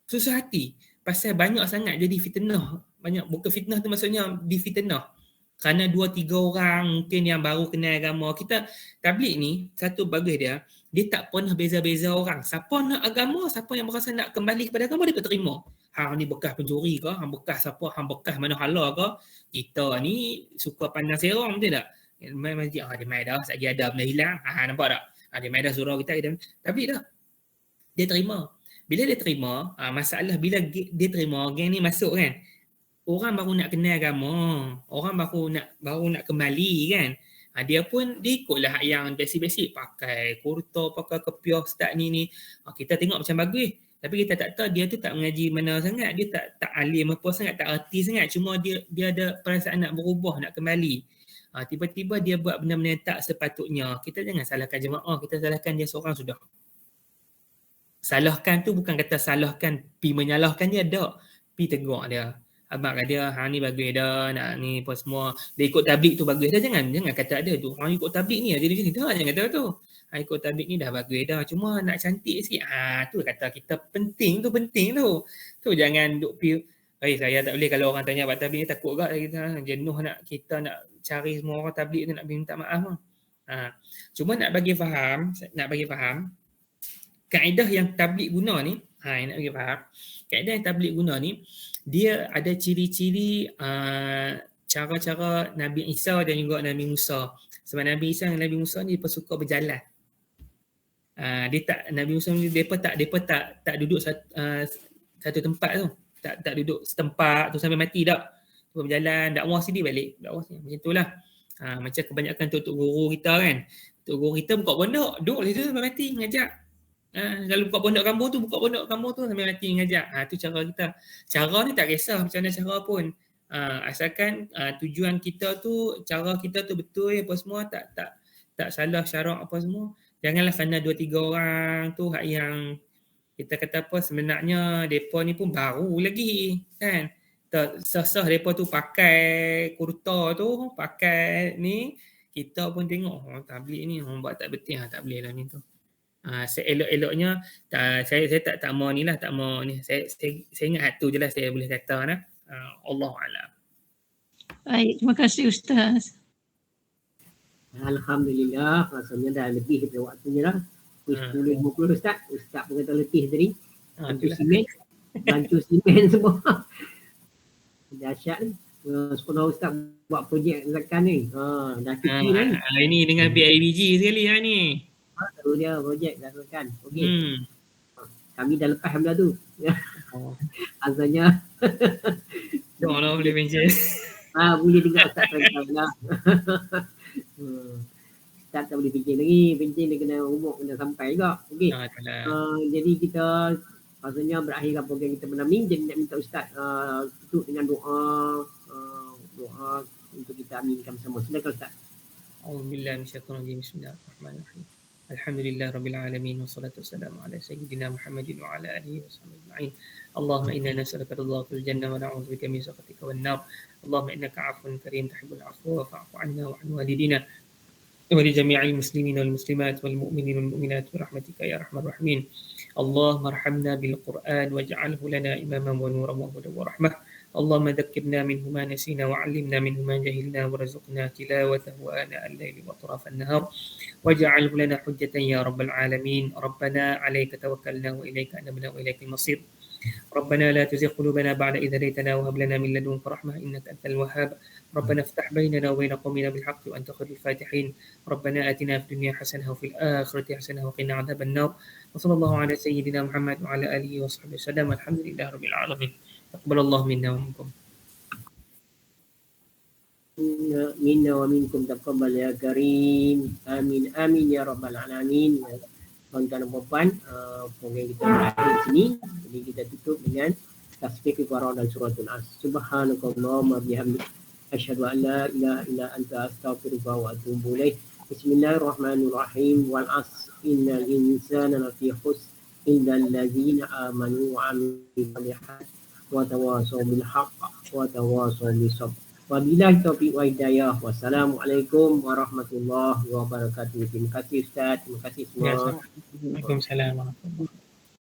Susah hati. Pasal banyak sangat jadi fitnah. Bukan fitnah tu maksudnya difitnah. Kerana 2-3 orang mungkin yang baru kenal agama. Kita tabligh ni, satu bagus dia tak pernah beza-beza orang. Siapa nak agama, siapa yang merasa nak kembali kepada agama, dia terima. Hang ni bekas pencuri ke, hang bekas siapa, hang bekas mana hala ke. Kita ni suka pandang serong, betul tak? Main masjid, dia main dah, sekali ada benda hilang. Nampak tak? Dia main dah surau kita tabligh dah. Dia terima. Bila dia terima, masalah bila dia terima, geng ni masuk kan. Orang baru nak kenal agama, orang baru nak kembali kan. Dia pun dia ikutlah yang basic-basic, pakai kurta, pakai kepiah start ni. Kita tengok macam bagus, tapi kita tak tahu dia tu tak mengaji mana sangat, dia tak alim apa sangat, tak erti sangat. Cuma dia ada perasaan nak berubah, nak kembali. Tiba-tiba dia buat benda-benda yang tak sepatutnya. Kita jangan salahkan jemaah, kita salahkan dia seorang sudah. Salahkan tu bukan kata salahkan pi menyalahkan dia, tak. Pi tegur dia. Abang kata dia, ni bagus dah, nak ni apa semua. Dia ikut tabligh tu bagus dah, jangan kata ada tu. Orang ikut tabligh ni jadi macam ni. Dah, jangan kata tu. Ikut tabligh ni dah bagus dah. Cuma nak cantik sikit. Tu kata kita penting tu. Tu jangan duk pi. Saya tak boleh kalau orang tanya abang tabligh ni, takut gak kita jenuh kita nak cari semua orang tabligh tu nak minta maaf. Cuma nak bagi faham kaedah yang tabligh guna ni, Yang nak bagi faham, kaedah yang tabligh guna ni, dia ada ciri-ciri cara-cara Nabi Isa dan juga Nabi Musa. Sebab Nabi Isa dan Nabi Musa ni dia suka berjalan. Dia tak, Nabi Musa ni depa tak duduk satu tempat tu. Tak duduk setempat tu sampai mati dak. Dia berjalan, dakwah sini balik, dakwah sini. Macam itulah. Macam kebanyakan tok guru kita kan. Tok guru kita buka pondok, duduk situ sampai mati ngajak. Kalau buka pondok kampung tu sampai mati ngajak. Tu cara kita. Cara ni tak kisah macam mana cara pun. Asalkan tujuan kita tu, cara kita tu betul apa semua, tak salah syarak apa semua. Janganlah kerana 2-3 orang tu hak yang kita kata apa, sebenarnya depa ni pun baru lagi kan. Sah-sah depa tu pakai kurta tu, pakai ni, kita pun tengok tabligh ni orang buat tak betul, tak boleh lah ni tu. Seelok-eloknya saya tak mau ni lah, tak mau ni. Saya ingat tu je lah saya boleh kata lah. Allah a'lam. Baik, terima kasih Ustaz. Alhamdulillah, rasanya dah lebih daripada waktunya dah. 10.50 Ustaz. Ustaz pun kata letih tadi. Bantu simen semua. Dahsyat ni. Sekolah Ustaz buat projek zakat ni. Dah cuti ni. Ini dengan PIBG sekali lah ni. Baru dia projek zakat. Okey. Kami dah lepas hamlah tu. Azanya. Janganlah boleh pencet. Boleh juga Ustaz try lah. Ustaz tak boleh pencet lagi. Pencet dia kena umur, kena sampai juga. Okey. Jadi kita maksudnya berakhirkan program kita malam ni. Jadi nak minta Ustaz tutup dengan doa untuk kita aminkan bersama. Silakan Ustaz. A'udzubillahi minasyaitonir rajim. Bismillahirrahmanirrahim. Alhamdulillah rabbil alamin wassalatu wassalamu ala sayyidina Muhammadin wa ala alihi washabbihi ajma'in. Allahumma inna nas'aluka ridhal jannah wa na'udzubika min sakhatika wan nar. Allahumma innaka 'afuwun karim tuhibbul 'afwa fa'fu 'anna wa 'an walidina wa li jami'il muslimin wal muslimat wal mu'minin wal mu'minat bi rahmatika ya arhamar rahimin. Allahumma arhamna bil Qur'an waj'alhu lana imaman wa nuran wa hudan wa rahmah. اللهم ذكرنا منه ما نسينا وعلمنا منه ما جهلنا وارزقنا تلاوته آناء الليل وأطراف النهار واجعله لنا حجة يا رب العالمين. ربنا عليك توكلنا وإليك أنبنا وإليك المصير. ربنا لا تزغ قلوبنا بعد إذ هديتنا وهب لنا من لدنك رحمة إنك أنت الوهاب. ربنا افتح بيننا وبين قومنا بالحق وأنت خير الفاتحين. ربنا آتنا في الدنيا حسنة وفي الآخرة حسنة وقنا عذاب النار. وصلى الله على سيدنا محمد وعلى آله وصحبه وسلم. الحمد لله رب العالمين. تقبل الله منا ومنكم. Minna wa minkum taqabbal ya karim. Amin amin ya rabbal alamin. Tuan-tuan dan puan, program kita berakhir sini. Jadi kita tutup dengan tasbih Al-Quran dan suratul As. Subhanakallahumma bihamdik asyhadu an la ilaha illa anta astaghfiruka wa atubu ilaik. Bismillahirrahmanirrahim. Wal 'asr innal insana lafi khusr illa allazina amanu wa 'amilus shalihat wa tawasaw bil haqq wa tawasaw bis sabr. Wabillahi taufiq wa hidayah. Wassalamualaikum warahmatullahi wabarakatuh. Terima kasih Ustaz. Terima kasih semua. Waalaikumsalam warahmatullahi wabarakatuh.